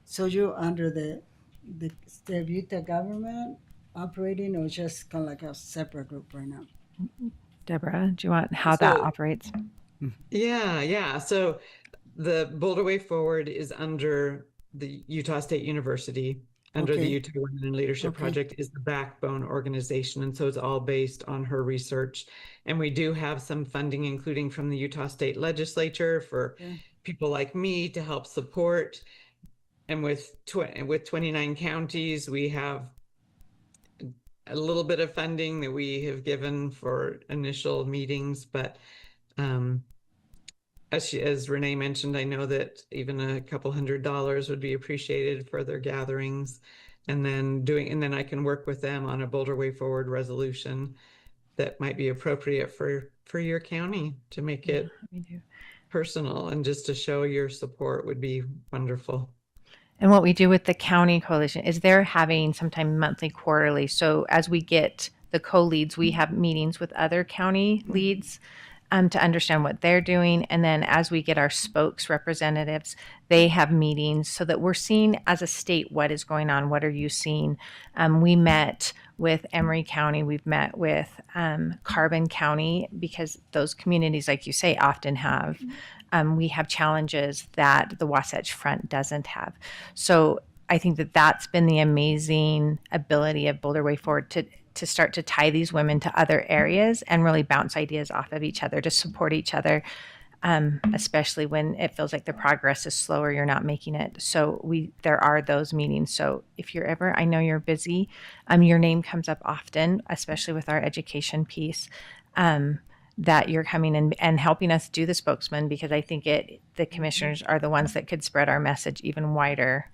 so you're under the state of Utah government operating, or just kind of like a separate group right now? Deborah, do you want how that operates? Yeah. So the Boulder Way Forward is under the Utah State University, under the Utah Women in Leadership Project is the backbone organization. And so it's all based on her research. And we do have some funding, including from the Utah State Legislature for people like me to help support. and with 29 counties, we have a little bit of funding that we have given for initial meetings, but as Renee mentioned, I know that even a couple $100 would be appreciated for their gatherings, and then I can work with them on a Boulder Way Forward resolution that might be appropriate for your county to make it We do. personal, and just to show your support would be wonderful. And what we do with the county coalition is they're having sometime monthly, quarterly. So as we get the co-leads, we have meetings with other county leads to understand what they're doing. And then as we get our spokes representatives, they have meetings so that we're seeing as a state what is going on. What are you seeing? We met with Emery County. We've met with Carbon County, because those communities, like you say, often have we have challenges that the Wasatch Front doesn't have. So I think that that's been the amazing ability of Boulder Way Forward to start to tie these women to other areas and really bounce ideas off of each other, to support each other, especially when it feels like the progress is slower, you're not making it. So there are those meetings. So if you're ever, I know you're busy, your name comes up often, especially with our education piece. That you're coming and helping us do the spokesman, because I think the commissioners are the ones that could spread our message even wider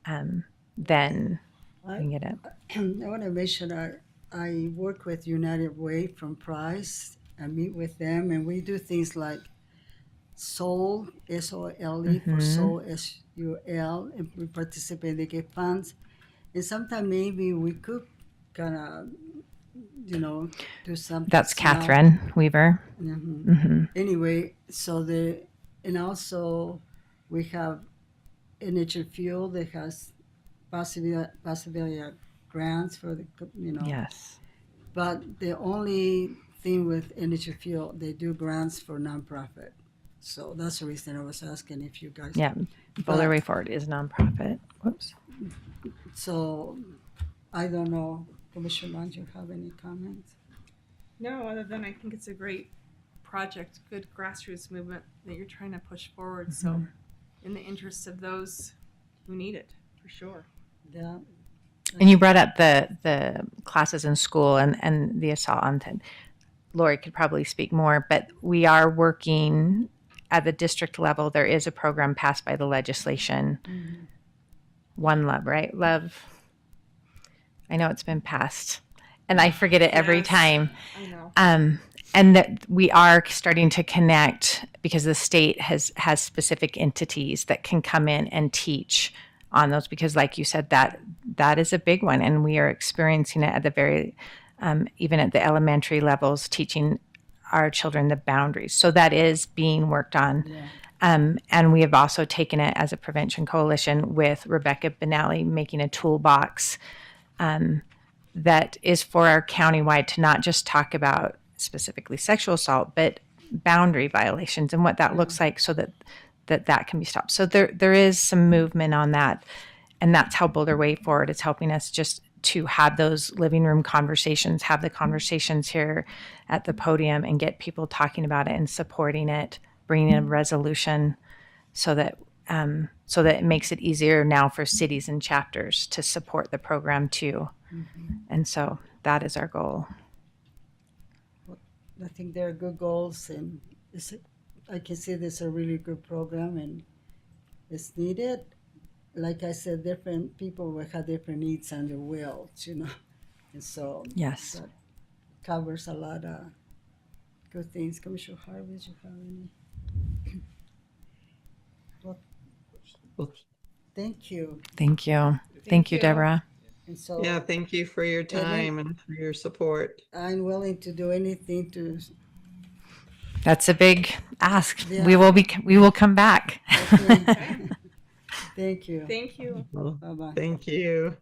than we can get it. I want to mention I work with United Way from Price. I meet with them, and we do things like SOLE, SOLE for SOL, SUL, and we participate, they get funds. And sometimes maybe we could kind of, do something. That's small. Catherine Weaver. Anyway, and also we have NHF Fuel that has possibility grants for the, Yes. But the only thing with NHF Fuel, they do grants for nonprofit. So that's the reason I was asking if you guys. Yeah. Boulder Way Forward is nonprofit. Whoops. So I don't know, Commissioner Munch, you have any comments? No, other than I think it's a great project, good grassroots movement that you're trying to push forward. So in the interests of those who need it, for sure. Yeah. And you brought up the classes in school and the assault on them. Lori could probably speak more, but we are working at the district level. There is a program passed by the legislation. One Love, right? Love. I know it's been passed, and I forget it every Yes, time. I know. And that we are starting to connect, because the state has specific entities that can come in and teach on those, because like you said, that is a big one, and we are experiencing it at the very even at the elementary levels, teaching our children the boundaries. So that is being worked on. And we have also taken it as a prevention coalition with Rebecca Benally, making a toolbox that is for our countywide, to not just talk about specifically sexual assault, but boundary violations and what that looks like, so that can be stopped. So there is some movement on that, and that's how Boulder Way Forward is helping us just to have those living room conversations, have the conversations here at the podium, and get people talking about it and supporting it, bringing in a resolution, so that it makes it easier now for cities and chapters to support the program too. And so that is our goal. I think they're good goals, and I can see this is a really good program, and it's needed. Like I said, different people will have different needs and their wills, and so Yes. that covers a lot of good things. Commissioner Harvey, you have any? Well, thank you. Thank you. Thank you, Deborah. And so Yeah, thank you for your time and for your support. I'm willing to do anything to. That's a big ask. Yeah. We will come back. Thank you. Thank you. Bye-bye. Thank you.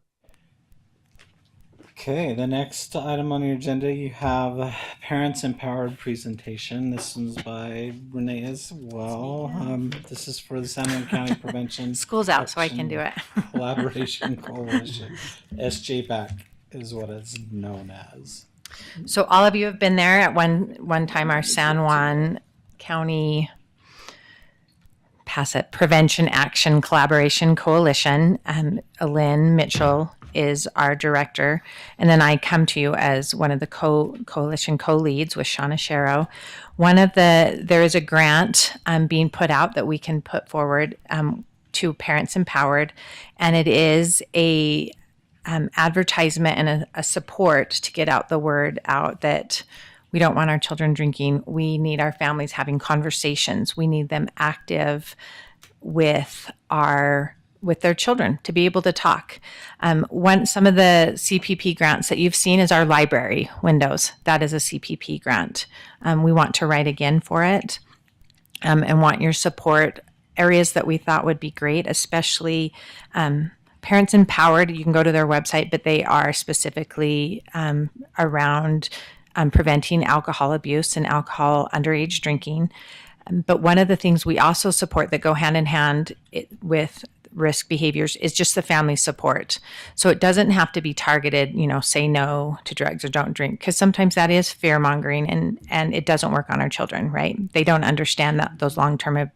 Okay, the next item on your agenda, you have Parents Empowered presentation. This one's by Renee as well. This is for the San Juan County Prevention School's out, so I can do it. Collaboration Coalition. SJPAC is what it's known as. So all of you have been there at one time. Our San Juan County pass it, Prevention Action Collaboration Coalition. Lynn Mitchell is our director. And then I come to you as one of the coalition co-leads with Shauna Sharrow. There is a grant being put out that we can put forward to Parents Empowered. And it is a advertisement and a support to get out the word out that we don't want our children drinking. We need our families having conversations. We need them active with their children to be able to talk. Some of the CPP grants that you've seen is our library windows. That is a CPP grant. We want to write again for it and want your support. Areas that we thought would be great, especially Parents Empowered. You can go to their website, but they are specifically around preventing alcohol abuse and alcohol underage drinking. But one of the things we also support that go hand in hand with risk behaviors is just the family support. So it doesn't have to be targeted, say no to drugs or don't drink, because sometimes that is fear mongering and it doesn't work on our children, right? They don't understand those long-term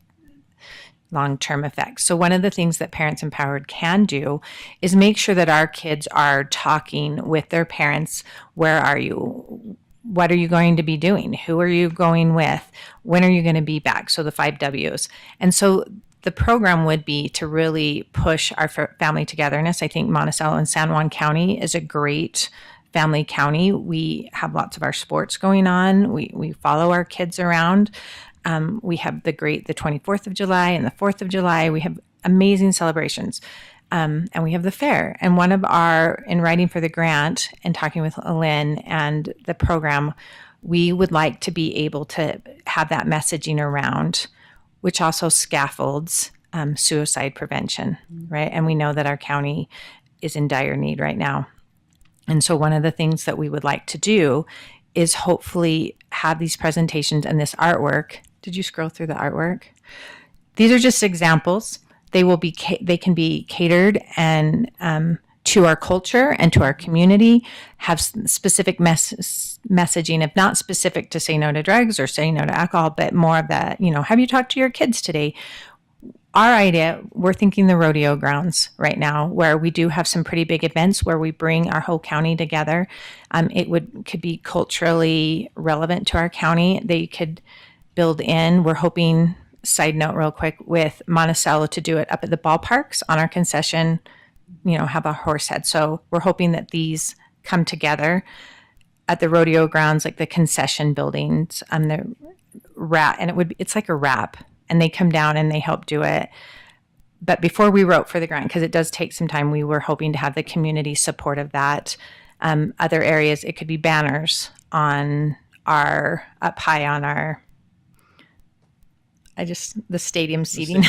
effects. So one of the things that Parents Empowered can do is make sure that our kids are talking with their parents. Where are you? What are you going to be doing? Who are you going with? When are you going to be back? So the 5 W's. And so the program would be to really push our family togetherness. I think Monticello and San Juan County is a great family county. We have lots of our sports going on. We follow our kids around. We have the 24th of July and the 4th of July. We have amazing celebrations. And we have the fair. And in writing for the grant and talking with Lynn and the program, we would like to be able to have that messaging around, which also scaffolds suicide prevention, right? And we know that our county is in dire need right now. And so one of the things that we would like to do is hopefully have these presentations and this artwork. Did you scroll through the artwork? These are just examples. They can be catered and to our culture and to our community, have specific messaging, if not specific to say no to drugs or say no to alcohol, but more of that, have you talked to your kids today? Our idea, we're thinking the rodeo grounds right now, where we do have some pretty big events where we bring our whole county together. Could be culturally relevant to our county. They could build in. We're hoping, side note real quick, with Monticello to do it up at the ballparks on our concession, have a horse head. So we're hoping that these come together at the rodeo grounds, like the concession buildings and the it's like a wrap, and they come down and they help do it. But before we wrote for the grant, because it does take some time, we were hoping to have the community support of that. Other areas, it could be banners up high on our, the stadium seating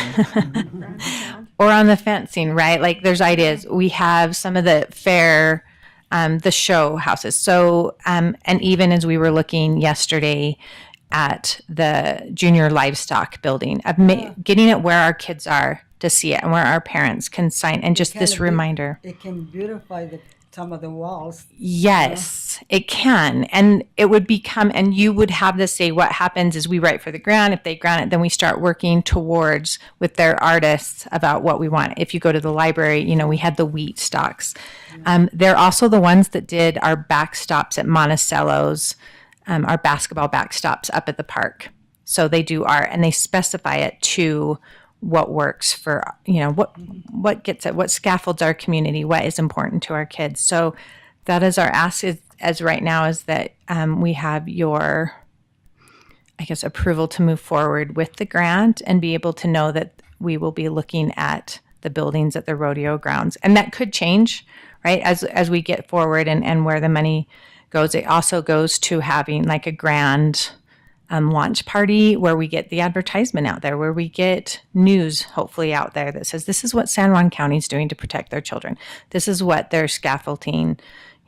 or on the fencing, right? Like there's ideas. We have some of the fair, the show houses. So, and even as we were looking yesterday at the junior livestock building, getting it where our kids are to see it and where our parents can sign, and just this reminder. It can beautify some of the walls. Yes, it can. And it would become, and you would have to say what happens is we write for the grant. If they grant it, then we start working towards with their artists about what we want. If you go to the library, we had the wheat stalks. They're also the ones that did our backstops at Monticello's, our basketball backstops up at the park. So they do art and they specify it to what works for, what gets it, what scaffolds our community, what is important to our kids. So that is our ask as right now, is that we have your, approval to move forward with the grant and be able to know that we will be looking at the buildings at the rodeo grounds. And that could change, right? As we get forward and where the money goes. It also goes to having like a grand launch party where we get the advertisement out there, where we get news hopefully out there that says this is what San Juan County is doing to protect their children. This is what they're scaffolding,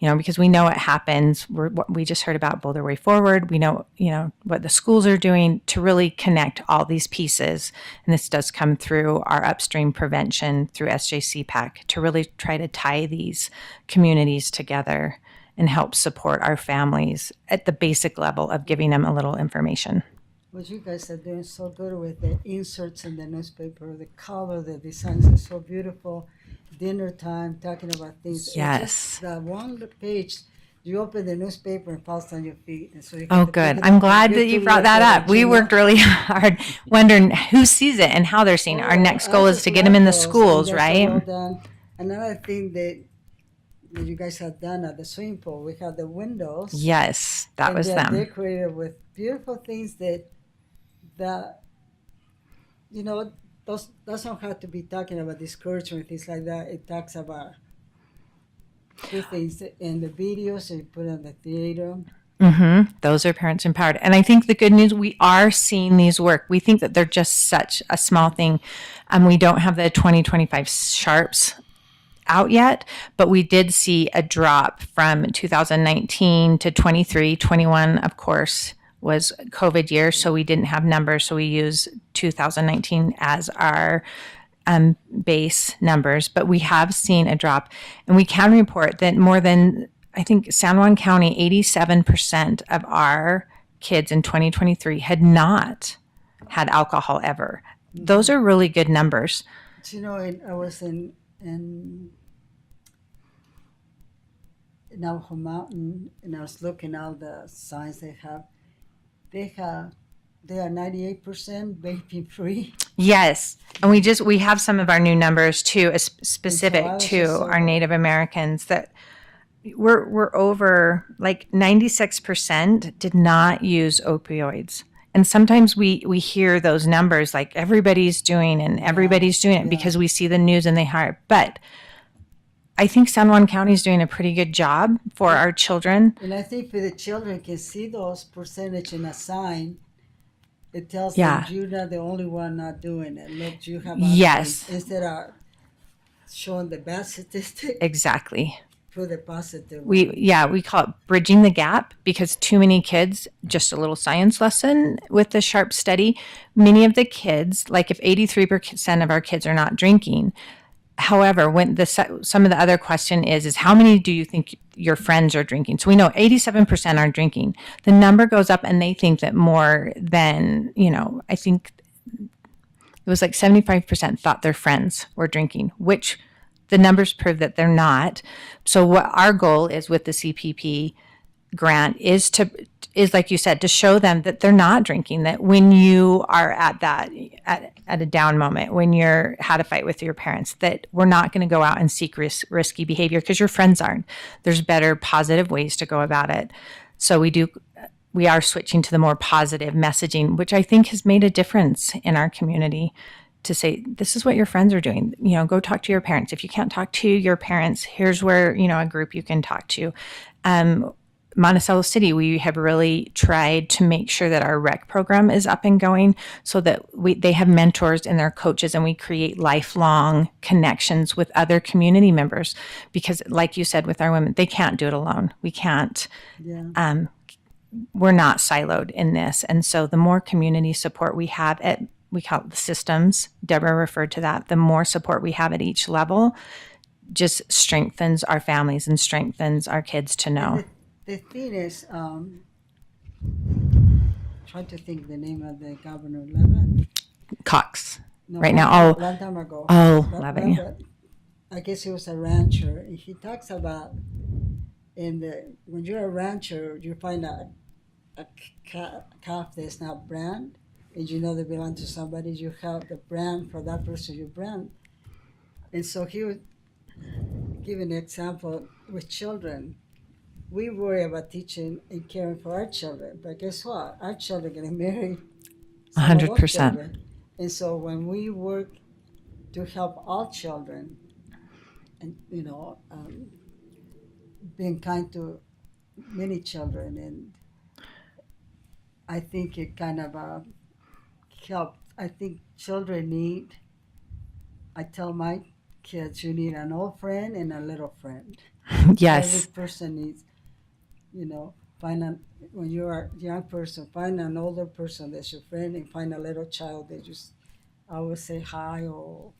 because we know it happens. We just heard about Boulder Way Forward. We know, what the schools are doing to really connect all these pieces. And this does come through our upstream prevention through SJCPAC to really try to tie these communities together and help support our families at the basic level of giving them a little information. What you guys are doing so good with the inserts in the newspaper, the color, the designs are so beautiful. Dinner time, talking about things. It's Yes. just that one page, you open the newspaper and falls on your feet. And so you Oh, have to good. pick it I'm up glad and that get you to brought look that at up. it, We you know? worked really hard wondering who sees it and how they're seeing it. Our next goal I is just to get them in the love those, and schools, they're so well right? done. Another thing that you guys have done at the swimming pool, we have the windows. Yes, that and was they're them. decorated with beautiful things that you know those doesn't have to be talking about discouragement, things like that. It talks about good things in the videos and you put in the theater. Those are parents empowered. And I think the good news, we are seeing these work. We think that they're just such a small thing. We don't have the 2025 sharps out yet, but we did see a drop from 2019 to 23. 21, of course, was COVID year, so we didn't have numbers. So we use 2019 as our base numbers, but we have seen a drop. And we can report that more than, I think, San Juan County, 87% of our kids in 2023 had not had alcohol ever. Those are really good numbers. You know, I was in Navajo Mountain, and I was looking at the signs they have. They are 98% vaping free. Yes. And we have some of our new numbers too, specific was to just so- our Native Americans, that we're over like 96% did not use opioids. And sometimes we hear those numbers like everybody's doing it because we see the news and they hire. But I think San Juan County is doing a pretty good job for our children. And I think for the children can see those percentage in a sign. It tells Yeah. them you're not the only one not doing it. Look, you have Yes. options. Instead of showing the bad statistic, Exactly. for the positive. We call it bridging the gap, because too many kids, just a little science lesson with the SHARP study, many of the kids, like if 83% of our kids are not drinking, however, when some of the other question is how many do you think your friends are drinking? So we know 87% aren't drinking. The number goes up and they think that more than, I think it was like 75% thought their friends were drinking, which the numbers prove that they're not. So what our goal is with the CPP grant is like you said, to show them that they're not drinking, that when you are at a down moment, when you're had a fight with your parents, that we're not going to go out and seek risky behavior because your friends aren't. There's better positive ways to go about it. So we are switching to the more positive messaging, which I think has made a difference in our community, to say, this is what your friends are doing. Go talk to your parents. If you can't talk to your parents, here's where, a group you can talk to. Monticello City, we have really tried to make sure that our rec program is up and going so that they have mentors and their coaches, and we create lifelong connections with other community members, because like you said, with our women, they can't do it alone. We can't. Yeah. We're not siloed in this. And so the more community support we have we call it the systems, Deborah referred to that, the more support we have at each level just strengthens our families and strengthens our kids to know. The thing is, trying to think the name of the governor, Levin. Cox. No, Right now, long time ago. Levin, yeah. I guess he was a rancher, and he talks about when you're a rancher, you find a calf that's not brand, and they belong to somebody. You have the brand for that person, you brand. And so he would give an example with children. We worry about teaching and caring for our children, but guess what? Our children are getting married. 100%. And so when we work to help all children, and being kind to many children, and I think it kind of helped. I think children need. I tell my kids, you need an old friend and a little friend. Yes. Every person needs. When you're a young person, find an older person that's your friend, and find a little child that just always say hi or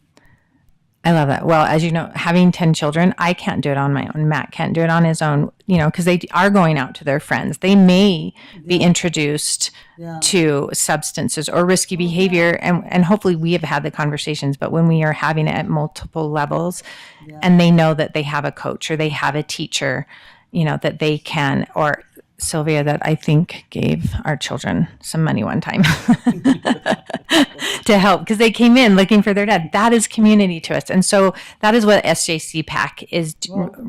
I love that. Well, as you know, having 10 children, I can't do it on my own. Matt can't do it on his own, because they are going out to their friends. They may be Yeah. introduced Yeah. to substances or risky behavior. And hopefully we have had the conversations, but when we are having it at multiple levels Yeah. and they know that they have a coach or they have a teacher, that they can, or Sylvia, that I think gave our children some money one time to help because they came in looking for their dad. That is community to us. And so that is what SJC PAC is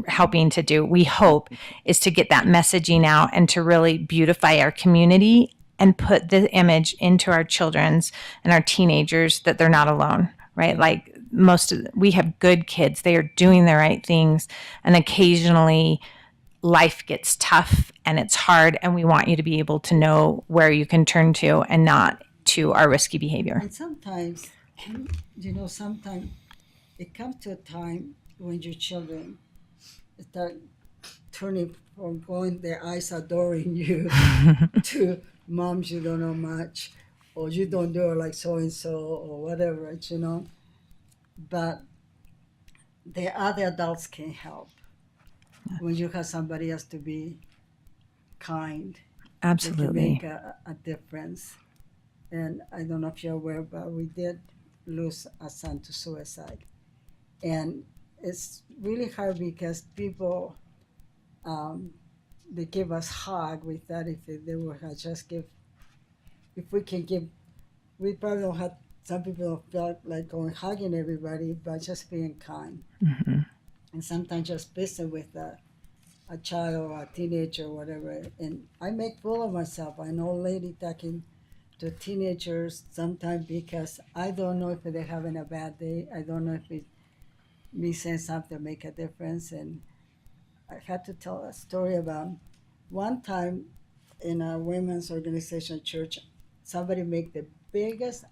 helping to do. We hope is to get that messaging out and to really beautify our community and put the image into our children's and our teenagers that they're not alone, right? Like we have good kids. They are doing the right things. And occasionally life gets tough and it's hard, and we want you to be able to know where you can turn to and not to our risky behavior. And sometimes, sometimes it comes to a time when your children start turning from going, their eyes adoring you to moms you don't know much, or you don't do it like so and so, or whatever, But the other adults can help. When you have somebody else to be kind, Absolutely. it can make a difference. And I don't know if you're aware, but we did lose a son to suicide. And it's really hard because people, they give us hug. We thought if they would have just if we can give, we probably don't have, some people don't feel like going hugging everybody, but just being kind. Mm-hmm. And sometimes just visit with a child or a teenager or whatever. And I make fool of myself. I know a lady talking to teenagers sometimes because I don't know if they're having a bad day. I don't know if me saying something make a difference. And I had to tell a story about one time in a women's organization church, somebody make the biggest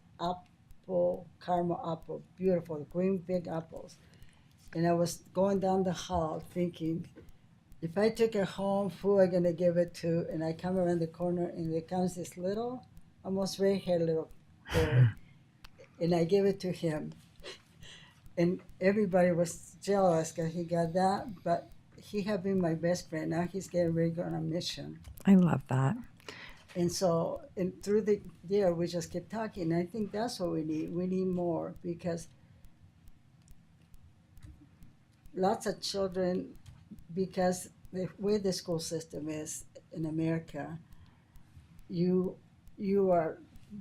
caramel apple, beautiful, green big apples. And I was going down the hall thinking, if I took it home, who am I going to give it to? And I come around the corner, and there comes this little, almost red-haired little boy. And I give it to him. And everybody was jealous because he got that, but he had been my best friend. Now he's getting ready to go on a mission. I love that. And so, and through the year, we just kept talking. And I think that's what we need. We need more because lots of children, because the way the school system is in America, you are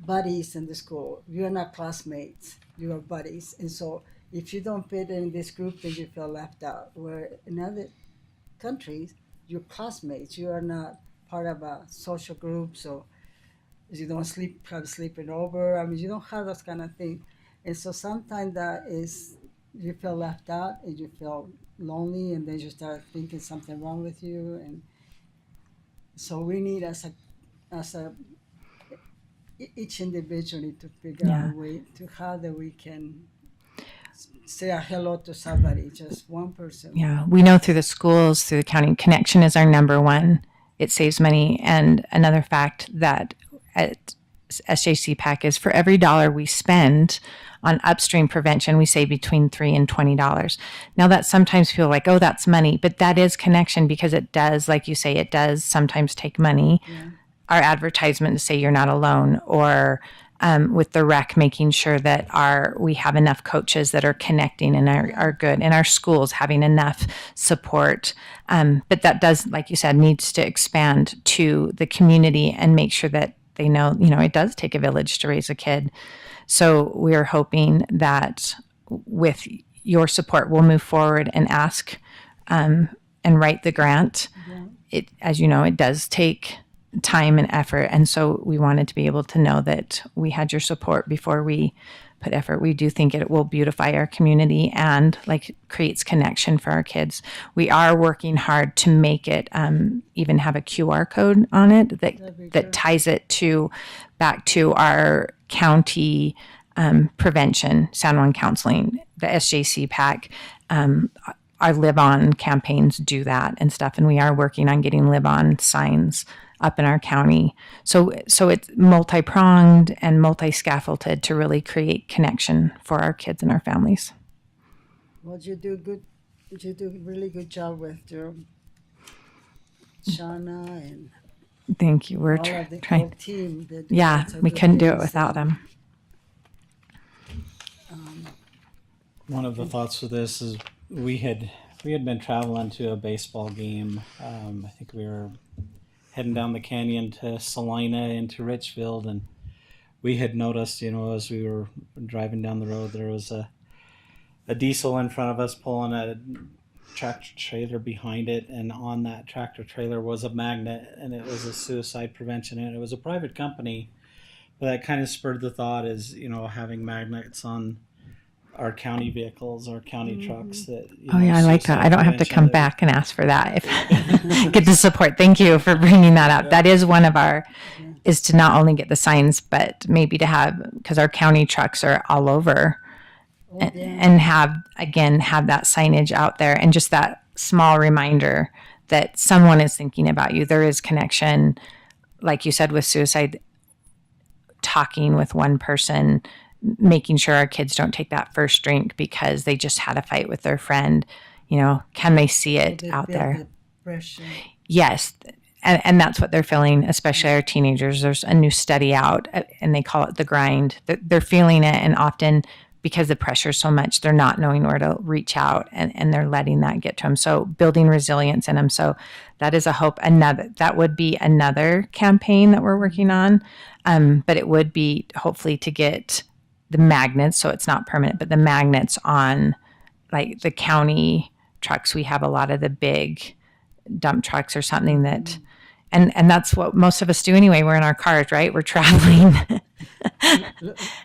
buddies in the school. You are not classmates. You are buddies. And so if you don't fit in this group, then you feel left out. Where in other countries, you're classmates. You are not part of a social group. So you don't have sleeping over. I mean, you don't have those kind of things. And so sometimes that is, you feel left out and you feel lonely, and then you start thinking something wrong with you. And so we need as each individual need to figure out a way to how that we can say a hello to somebody, just one person. Yeah, we know through the schools, through the county, connection is our number one. It saves money. And another fact that at SJC PAC is for every dollar we spend on upstream prevention, we save between $3 and $20. Now that sometimes feel like, oh, that's money, but that is connection because it does, like you say, it does sometimes take money. Yeah. Our advertisement to say you're not alone, or with the rec, making sure that we have enough coaches that are connecting and are good, and our schools having enough support. But that does, like you said, needs to expand to the community and make sure that they know, it does take a village to raise a kid. So we're hoping that with your support, we'll move forward and ask and write the grant. Yeah. It, as you know, it does take time and effort. And so we wanted to be able to know that we had your support before we put effort. We do think it will beautify our community and creates connection for our kids. We are working hard to make it even have a QR code on it that ties it back to our county prevention, San Juan counseling, the SJC PAC. Our Live On campaigns do that and stuff. And we are working on getting Live On signs up in our county. So it's multi-pronged and multi-scaffolded to really create connection for our kids and our families. Well, you do good. You do a really good job with your Shauna and Thank you. We're all of the trying. whole team. They do Yeah, lots of we good couldn't do it things, without and, them. One of the thoughts with this is we had been traveling to a baseball game. I think we were heading down the canyon to Salina into Richfield, and we had noticed, as we were driving down the road, there was a diesel in front of us pulling a tractor trailer behind it, and on that tractor trailer was a magnet, and it was a suicide prevention, and it was a private company. But that kind of spurred the thought is, having magnets on our county vehicles, our county trucks. That I like that. I don't have to come prevention, back and ask for that. If get the support. Thank you for bringing that up. That is one of our, is to not only get the signs, but maybe to have, because our county trucks are all over, and have that signage out there, and just that small reminder that someone is thinking about you. There is connection, like you said, with suicide, talking with one person, making sure our kids don't take that first drink because they just had a fight with their friend. Can they see it out there? Yes. And that's what they're feeling, especially our teenagers. There's a new study out, and they call it the grind. They're feeling it, and often because the pressure is so much, they're not knowing where to reach out, and they're letting that get to them. So building resilience in them. So that is a hope. That would be another campaign that we're working on. But it would be hopefully to get the magnets, so it's not permanent, but the magnets on like the county trucks. We have a lot of the big dump trucks or something that, and that's what most of us do anyway. We're in our cars, right? We're traveling.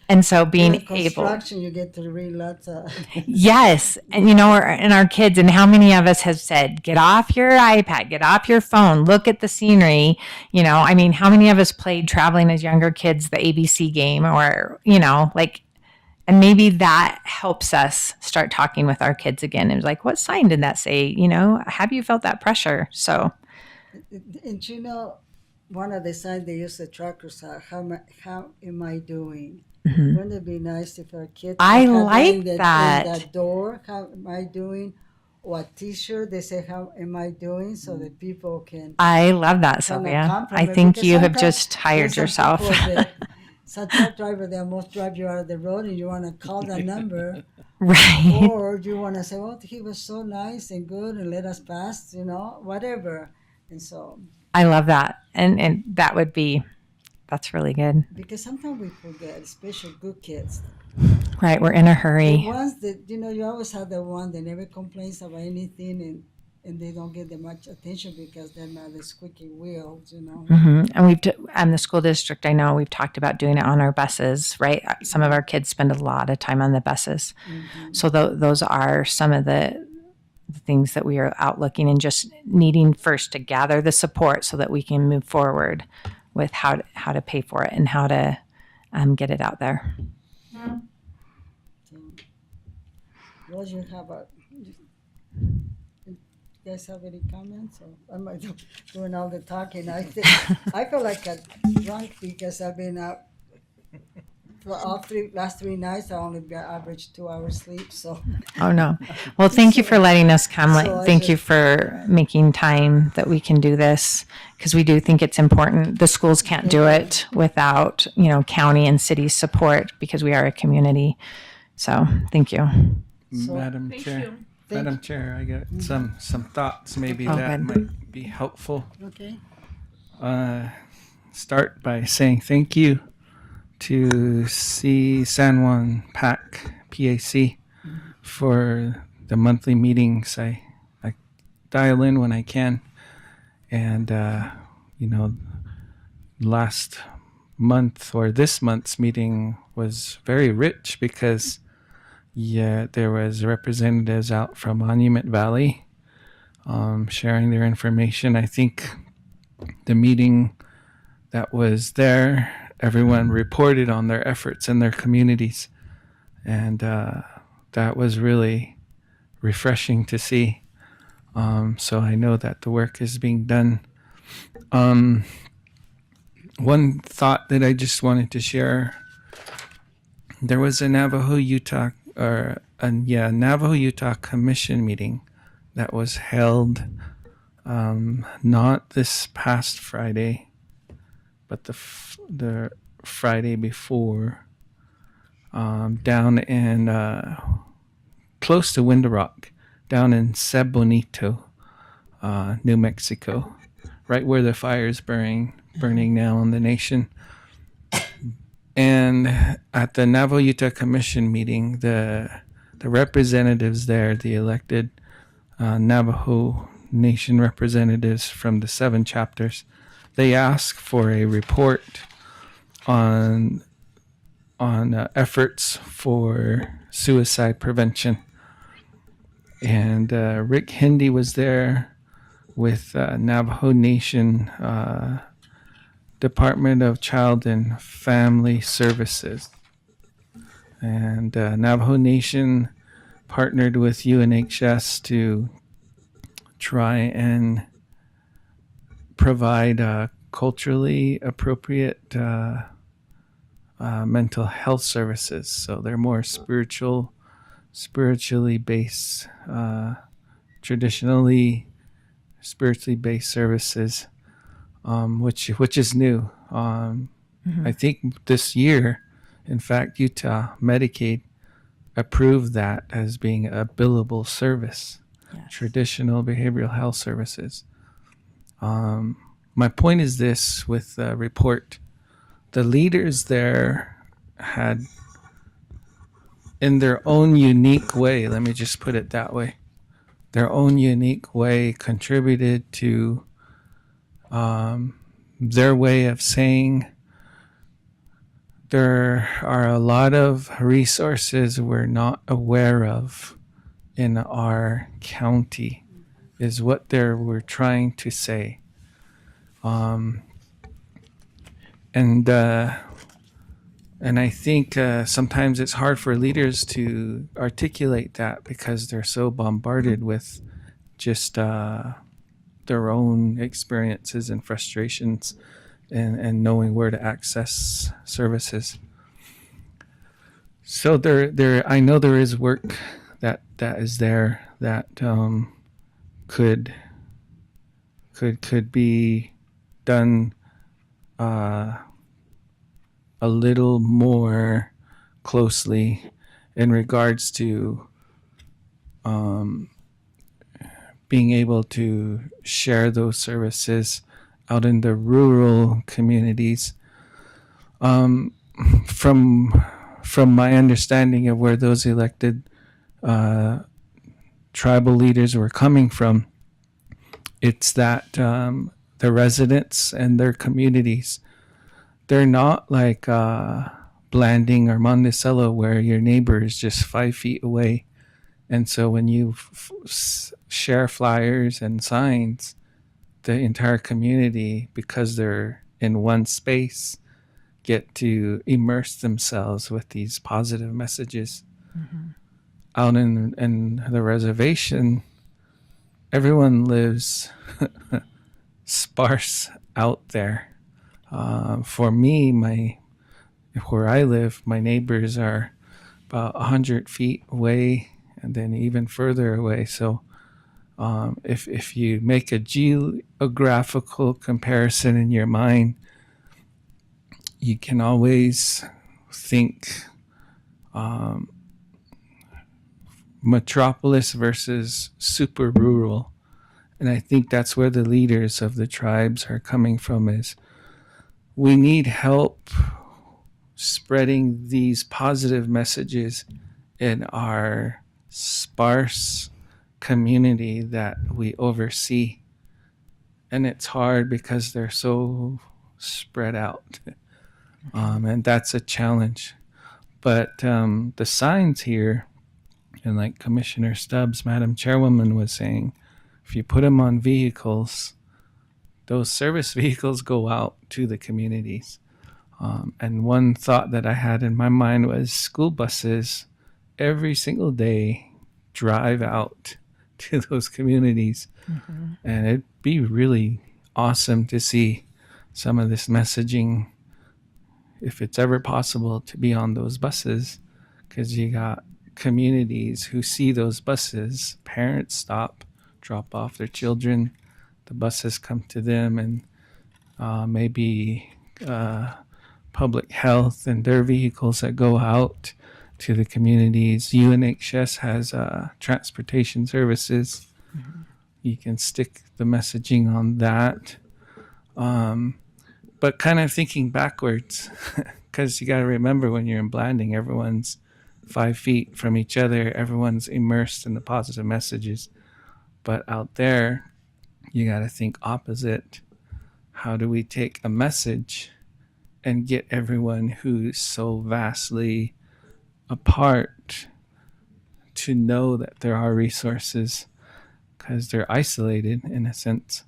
And so being able, construction, you get to read lots of. yes. And and our kids, and how many of us have said, get off your iPad, get off your phone, look at the scenery. How many of us played traveling as younger kids, the ABC game, or, and maybe that helps us start talking with our kids again. And like, what sign did that say? Have you felt that pressure? So. And one of the signs they use the trackers are how am I doing? Mm-hmm. Wouldn't it be nice if our kids I like like that. in that door, how am I doing? Or a t-shirt, they say how am I doing, so that people can. I love that, Sylvia. I think you have just hired yourself. Some truck driver, they almost drive you out of the road, and you want to call that number. Right. Or you want to say, oh, he was so nice and good and let us pass, whatever. And so. I love that. And that's really good. Because sometimes we forget, especially good kids. Right, we're in a hurry. The ones that, you always have the one that never complains about anything, and they don't get that much attention because they're not the squeaky wheels, Mm-hmm. And the school district, I know we've talked about doing it on our buses, right? Some of our kids spend a lot of time on the buses. Mm-hmm. So those are some of the things that we are out looking, and just needing first to gather the support so that we can move forward with how to pay for it and how to get it out there. So, what do you have? You guys have any comments? Or am I doing all the talking? I feel like a drunk because I've been out for last 3 nights. I only averaged 2 hours sleep. So. Oh no! Well, thank you for letting us come. So thank you for making time that we can do this, because we do think it's important. The schools can't do it without county and city support, because we are a community. So thank you. Madam Chair, I got some thoughts maybe that good. might be helpful. Okay. Start by saying thank you to San Juan PAC for the monthly meetings. I dial in when I can, and last month or this month's meeting was very rich because there was representatives out from Monument Valley sharing their information. I think the meeting that was there, everyone reported on their efforts in their communities, and that was really refreshing to see. So I know that the work is being done. One thought that I just wanted to share: there was a Navajo Utah Navajo Utah Commission meeting that was held not this past Friday, but the Friday before, down in close to Window Rock, down in Sebonito, New Mexico, right where the fire is burning now in the nation. And at the Navajo Utah Commission meeting, the representatives there, the elected Navajo Nation representatives from the 7 chapters, they asked for a report on efforts for suicide prevention. And Rick Hindi was there with Navajo Nation Department of Child and Family Services. And Navajo Nation partnered with UNHS to try and provide culturally appropriate mental health services. So they're more spiritually based, traditionally spiritually based services, which is new. I think this year, in fact, Utah Medicaid approved that as being a billable service. Yes. Traditional behavioral health services. My point is this with the report. The leaders there had, in their own unique way, let me just put it that way, their own unique way contributed to their way of saying there are a lot of resources we're not aware of in our county, is what they were trying to say. And I think sometimes it's hard for leaders to articulate that because they're so bombarded with just their own experiences and frustrations and knowing where to access services. So I know there is work that is there that could be done a little more closely in regards to being able to share those services out in the rural communities. From my understanding of where those elected tribal leaders were coming from, it's that the residents and their communities, they're not like Blanding or Monticello where your neighbor is just 5 feet away. And so when you share flyers and signs, the entire community, because they're in one space, get to immerse themselves with these positive messages. Mm-hmm. Out in the reservation, everyone lives sparse out there. For me, where I live, my neighbors are about 100 feet away and then even further away. So if you make a geographical comparison in your mind, you can always think metropolis versus super rural. And I think that's where the leaders of the tribes are coming from, is we need help spreading these positive messages in our sparse community that we oversee. And it's hard because they're so spread out. And that's a challenge. But the signs here, and like Commissioner Stubbs, Madam Chairwoman, was saying, if you put them on vehicles, those service vehicles go out to the communities. And one thought that I had in my mind was school buses every single day drive out to those communities. Mm-hmm. And it'd be really awesome to see some of this messaging, if it's ever possible, to be on those buses, because you got communities who see those buses, parents stop, drop off their children, the buses come to them, and maybe public health and their vehicles that go out to the communities. UNHS has transportation services. Mm-hmm. You can stick the messaging on that. But kind of thinking backwards, because you got to remember when you're in Blanding, everyone's 5 feet from each other. Everyone's immersed in the positive messages. But out there, you got to think opposite. How do we take a message and get everyone who's so vastly apart to know that there are resources, because they're isolated in a sense.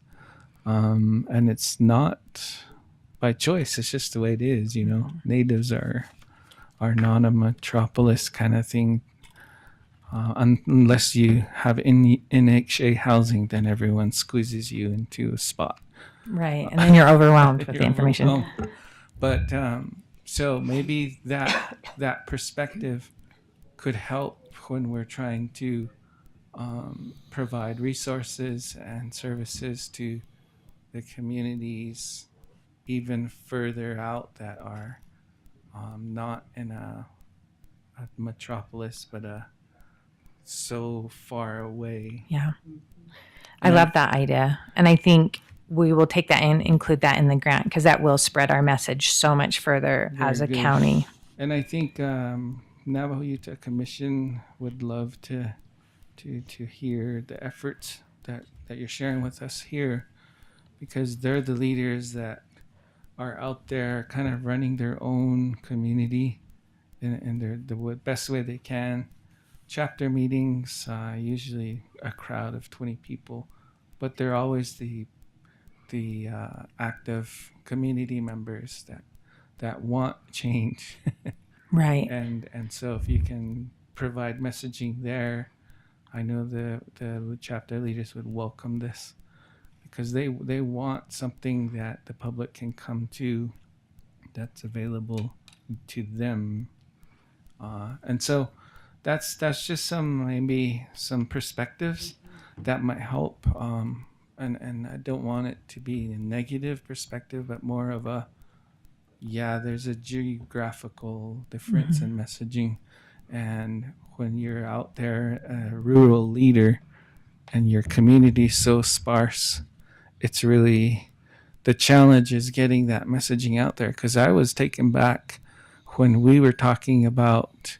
And it's not by choice. It's just the way it is, you know. Natives are not a metropolis kind of thing. Unless you have NHA housing, then everyone squeezes you into a spot. Right, and then you're overwhelmed with the information. But so maybe that perspective could help when we're trying to provide resources and services to the communities even further out that are not in a metropolis, but so far away. Yeah. I love that idea. And I think we will take that and include that in the grant, because that will spread our message so much further as a county. And I think Navajo Utah Commission would love to hear the efforts that you're sharing with us here, because they're the leaders that are out there kind of running their own community in the best way they can. Chapter meetings, usually a crowd of 20 people, but they're always the active community members that want change. Right. And so if you can provide messaging there, I know the chapter leaders would welcome this, because they want something that the public can come to, that's available to them. And so that's just some perspectives that might help. And I don't want it to be a negative perspective, but more of there's a geographical difference in messaging. And when you're out there, a rural leader, and your community is so sparse, it's really, the challenge is getting that messaging out there. Because I was taken back when we were talking about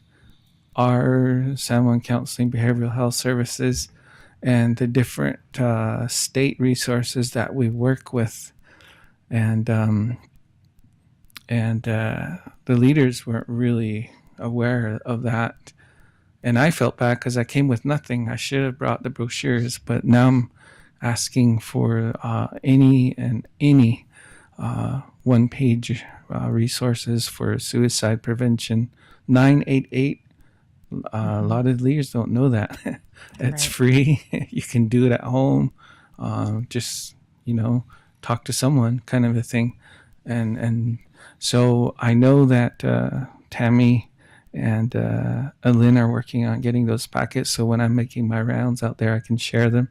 our San Juan Counseling Behavioral Health Services and the different state resources that we work with. And the leaders weren't really aware of that. And I felt bad because I came with nothing. I should have brought the brochures, but now I'm asking for any one-page resources for suicide prevention. 988. A lot of leaders don't know that. It's right. Free. You can do it at home. Just, talk to someone, kind of a thing. And so I know that Tammy and Alin are working on getting those packets. So when I'm making my rounds out there, I can share them.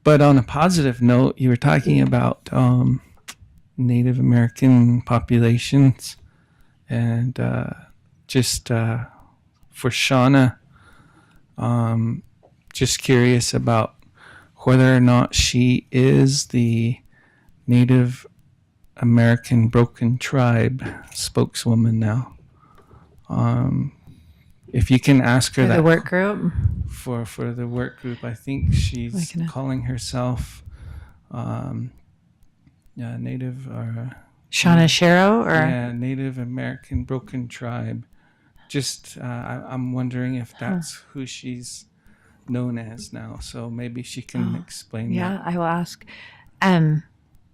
But on a positive note, you were talking about Native American populations, and just for Shauna, just curious about whether or not she is the Native American Broken Tribe spokeswoman now. If you can ask her for that. The work group? For the work group, I think she's calling herself Native or Shauna Shero, or Native American Broken Tribe. Just I'm wondering if that's who she's known as now. So maybe she can explain that. Yeah, I will ask.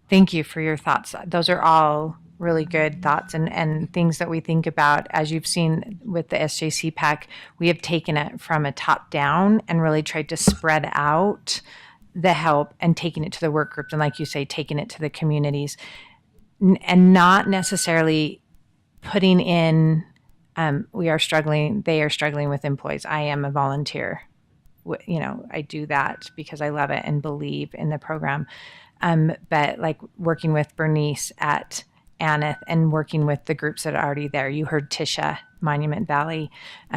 Thank you for your thoughts. Those are all really good thoughts and things that we think about. As you've seen with the SJC PAC, we have taken it from a top down and really tried to spread out the help and taking it to the work groups. And like you say, taking it to the communities and not necessarily putting in we are struggling. They are struggling with employees. I am a volunteer. I do that because I love it and believe in the program. But like working with Bernice at Aneth and working with the groups that are already there. You heard Tisha, Monument Valley.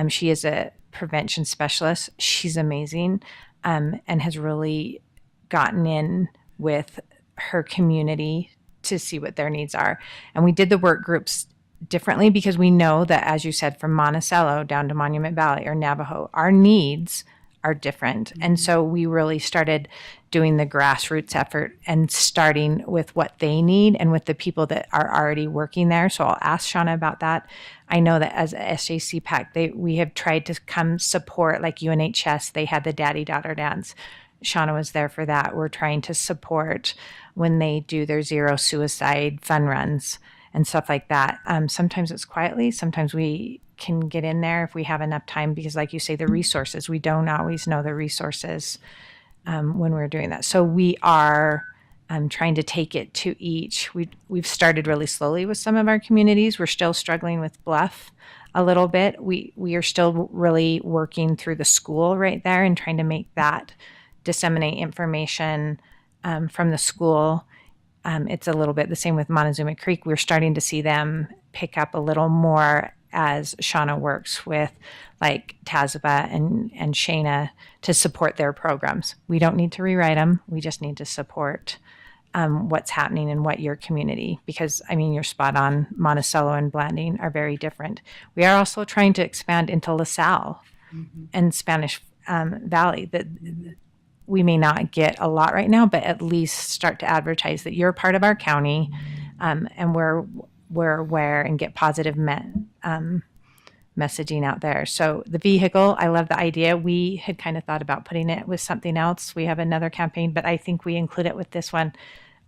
She is a prevention specialist. She's amazing, and has really gotten in with her community to see what their needs are. And we did the work groups differently because we know that, as you said, from Monticello down to Monument Valley or Navajo, our needs are different. And so we really started doing the grassroots effort and starting with what they need and with the people that are already working there. So I'll ask Shauna about that. I know that as a SJCPAC, we have tried to come support, like UNHS, they had the daddy-daughter dance. Shauna was there for that. We're trying to support when they do their zero suicide fun runs and stuff like that. Sometimes it's quietly, sometimes we can get in there if we have enough time, because like you say, the resources, we don't always know the resources when we're doing that. So we are trying to take it to each. We've started really slowly with some of our communities. We're still struggling with Bluff a little bit. We are still really working through the school right there and trying to make that disseminate information from the school. It's a little bit the same with Montezuma Creek. We're starting to see them pick up a little more as Shauna works with like Tazaba and Shayna to support their programs. We don't need to rewrite them. We just need to support what's happening in what your community, because I mean, you're spot on. Monticello and Blanding are very different. We are also trying to expand into LaSalle and Spanish Valley. That we may not get a lot right now, but at least start to advertise that you're part of our county, and we're aware and get positive messaging out there. So the vehicle, I love the idea. We had kind of thought about putting it with something else. We have another campaign, but I think we include it with this one.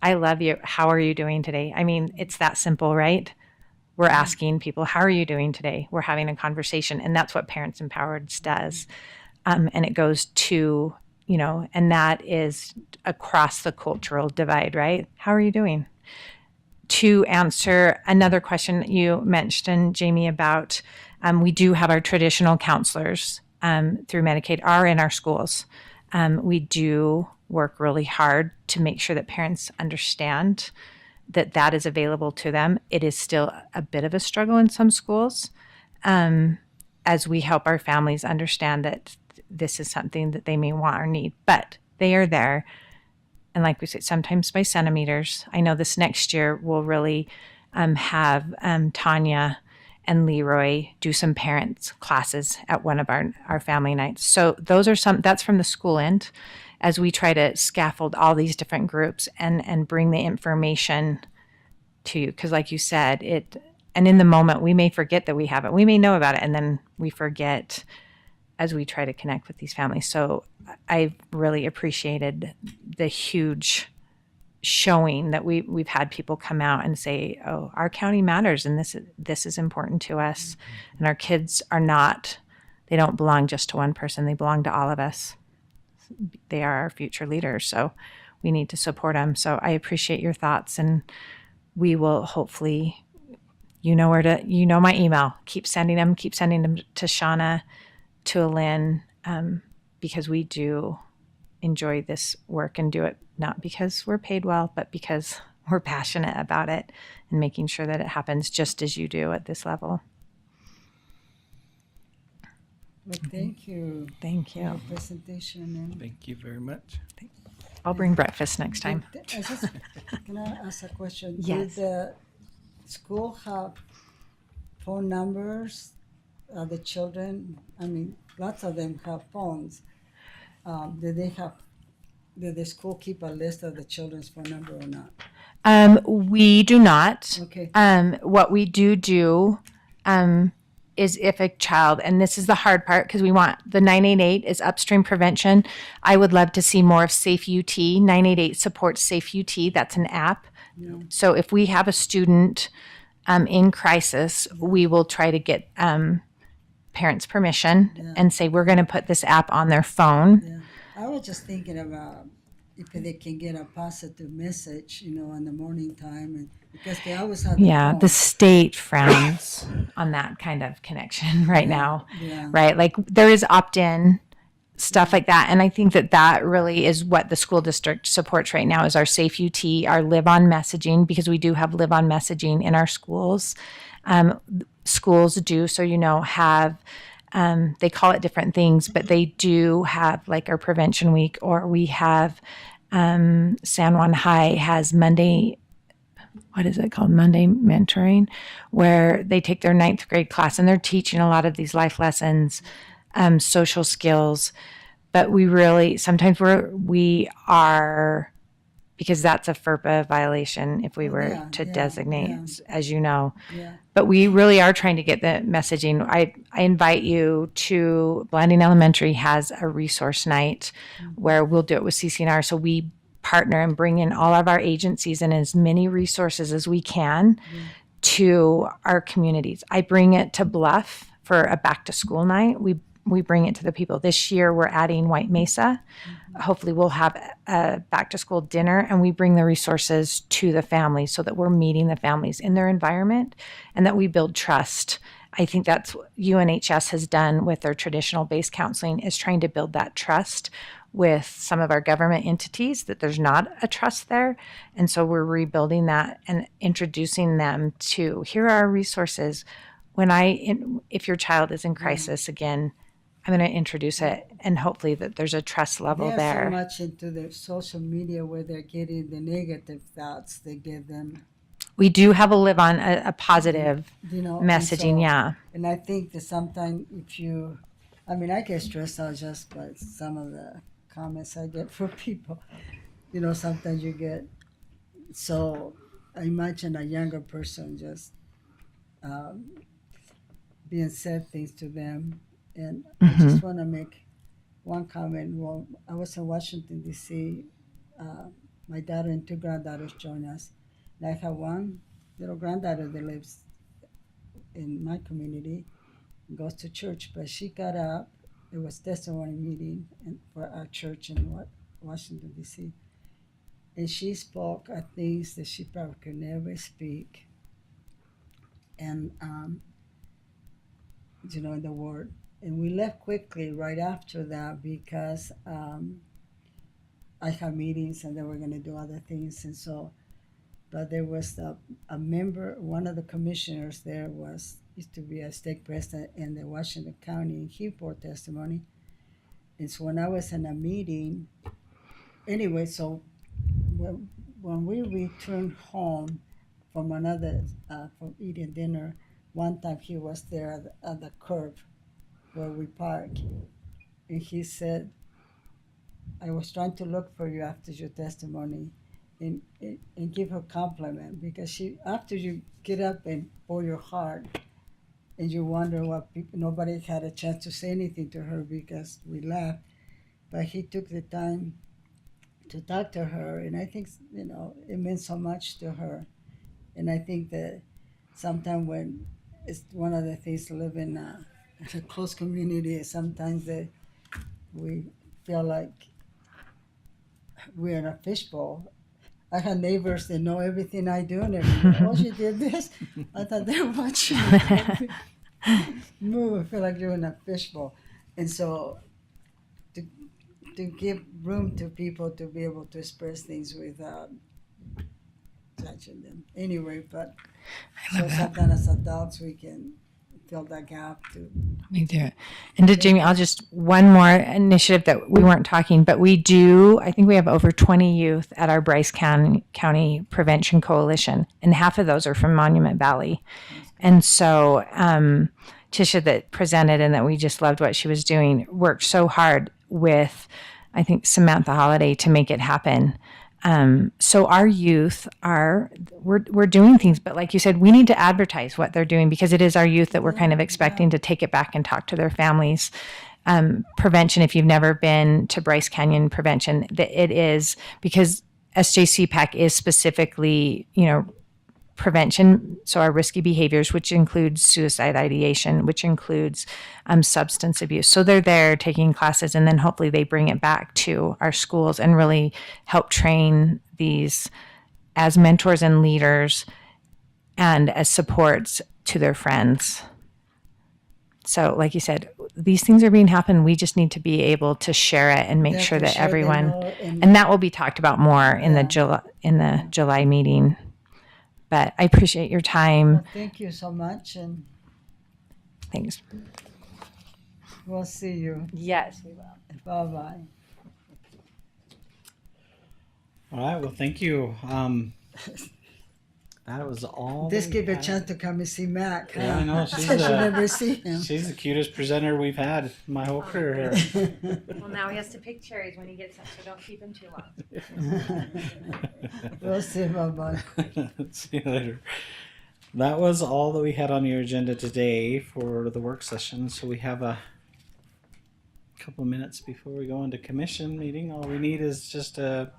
I love you. How are you doing today? I mean, it's that simple, right? We're asking people, how are you doing today? We're having a conversation, and that's what Parents Empowered does. And it goes to, and that is across the cultural divide, right? How are you doing? To answer another question that you mentioned, Jamie, about we do have our traditional counselors through Medicaid are in our schools. We do work really hard to make sure that parents understand that that is available to them. It is still a bit of a struggle in some schools, as we help our families understand that this is something that they may want or need, but they are there. And like we said, sometimes by centimeters. I know this next year we'll really have Tanya and Leroy do some parents classes at one of our family nights. So those are that's from the school end, as we try to scaffold all these different groups and bring the information to you. Because like you said, and in the moment we may forget that we have it. We may know about it and then we forget as we try to connect with these families. So I've really appreciated the huge showing that we've had people come out and say, oh, our county matters and this is important to us. And our kids they don't belong just to one person. They belong to all of us. They are our future leaders. So we need to support them. So I appreciate your thoughts, and we will hopefully, my email, keep sending them to Shauna, to Lynn, because we do enjoy this work and do it not because we're paid well, but because we're passionate about it and making sure that it happens just as you do at this level. Well, thank you. Thank For you. your presentation. And Thank you very much. I'll bring breakfast next time. Can I ask a question? Yes. Did the school have phone numbers? The children, I mean, lots of them have phones. Did the school keep a list of the children's phone number or not? We do not. Okay. What we do is if a child, and this is the hard part because we want the 988 is upstream prevention. I would love to see more of Safe UT. 988 supports Safe UT. That's an app. Yeah. So if we have a student in crisis, we will try to get parents' permission and say, we're going to put this app on their phone. Yeah. I was just thinking about if they can get a positive message, in the morning time, and because they always have the Yeah, phone. the state frowns on that kind of connection right now, Yeah. right? Like there is opt-in stuff like that, and I think that really is what the school district supports right now is our Safe UT, our Live On messaging, because we do have Live On messaging in our schools. Schools do, so have they call it different things, but they do have like our prevention week, or we have San Juan High has Monday. What is it called? Monday mentoring, where they take their 9th grade class and they're teaching a lot of these life lessons, social skills. But we really, sometimes we are, because that's a FERPA violation if we were to designate, as you know. Yeah. But we really are trying to get the messaging. I invite you to, Blanding Elementary has a resource night where we'll do it with CCNR. So we partner and bring in all of our agencies and as many resources as we can to our communities. I bring it to Bluff for a back to school night. We bring it to the people. This year we're adding White Mesa. Hopefully we'll have a back to school dinner, and we bring the resources to the families so that we're meeting the families in their environment and that we build trust. I think that's what UNHS has done with their traditional based counseling, is trying to build that trust with some of our government entities, that there's not a trust there. And so we're rebuilding that and introducing them to, here are our resources. If your child is in crisis again, I'm going to introduce it, and hopefully that there's a trust level They're there. so much into the social media where they're getting the negative thoughts. They give them, We do have a Live On, a positive messaging, and And I think that sometimes I get stressed out just by some of the comments I get from people. Sometimes you get, so I imagine a younger person just being said things to them. And I just want to make one comment. Well, I was in Washington, D.C. My daughter and 2 granddaughters joined us. And I have one little granddaughter that lives in my community, goes to church, but she got up. It was testimony meeting for our church in Washington, D.C. And she spoke things that she probably could never speak. And, in the word. And we left quickly right after that because I had meetings and they were going to do other things. And so, but there was a member, one of the commissioners there used to be a stake president in the Washington County, and he bore testimony. And so when I was in a meeting, anyway, so when we returned home from from eating dinner, one time he was there at the curb where we park, and he said, I was trying to look for you after your testimony and give her a compliment, because after you get up and pour your heart and you wonder what people, nobody had a chance to say anything to her because we left, but he took the time to talk to her, and I think, it meant so much to her. And I think that sometimes when it's one of the things to live in a close community, sometimes that we feel like we're in a fishbowl. I have neighbors that know everything I do and everything. Oh, she did this. I thought they were watching me move. I feel like you're in a fishbowl. And so to give room to people to be able to express things without touching them. Anyway, but so sometimes as adults we can fill that gap to. We do it. And to Jamie, I'll just, one more initiative that we weren't talking, but we do, I think we have over 20 youth at our Bryce County Prevention Coalition, and half of those are from Monument Valley. And so Tisha that presented and that we just loved what she was doing, worked so hard with, I think, Samantha Holiday to make it happen. So our youth we're doing things, but like you said, we need to advertise what they're doing, because it is our youth that we're kind of expecting to take it back and talk to their families. Prevention, if you've never been to Bryce Canyon Prevention, it is, because SJCPAC is specifically, prevention, so our risky behaviors, which includes suicide ideation, which includes substance abuse. So they're there taking classes, and then hopefully they bring it back to our schools and really help train these as mentors and leaders and as supports to their friends. So like you said, these things are being happened. We just need to be able to share it and make Yeah, sure to that share, they everyone, know, and that will be talked about more in Yeah. the July meeting. But I appreciate your time. Well, thank you so much, and Thanks. we'll see you. Yes, we will. Bye bye. All right. Well, thank you. That was all. This we gave a had. chance to come and see Mac. Yeah, I know. She's Since you a- never see him. She's the cutest presenter we've had my whole career here. Well, now he has to pick cherries when he gets them, so don't keep him too long. We'll see. Bye bye. See you later. That was all that we had on your agenda today for the work session. So we have a couple minutes before we go into commission meeting. All we need is just a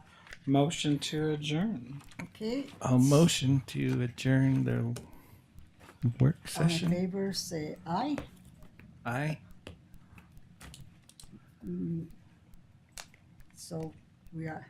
motion to adjourn. Okay. A motion to adjourn the work All in session. favor, say aye. Aye. So we are.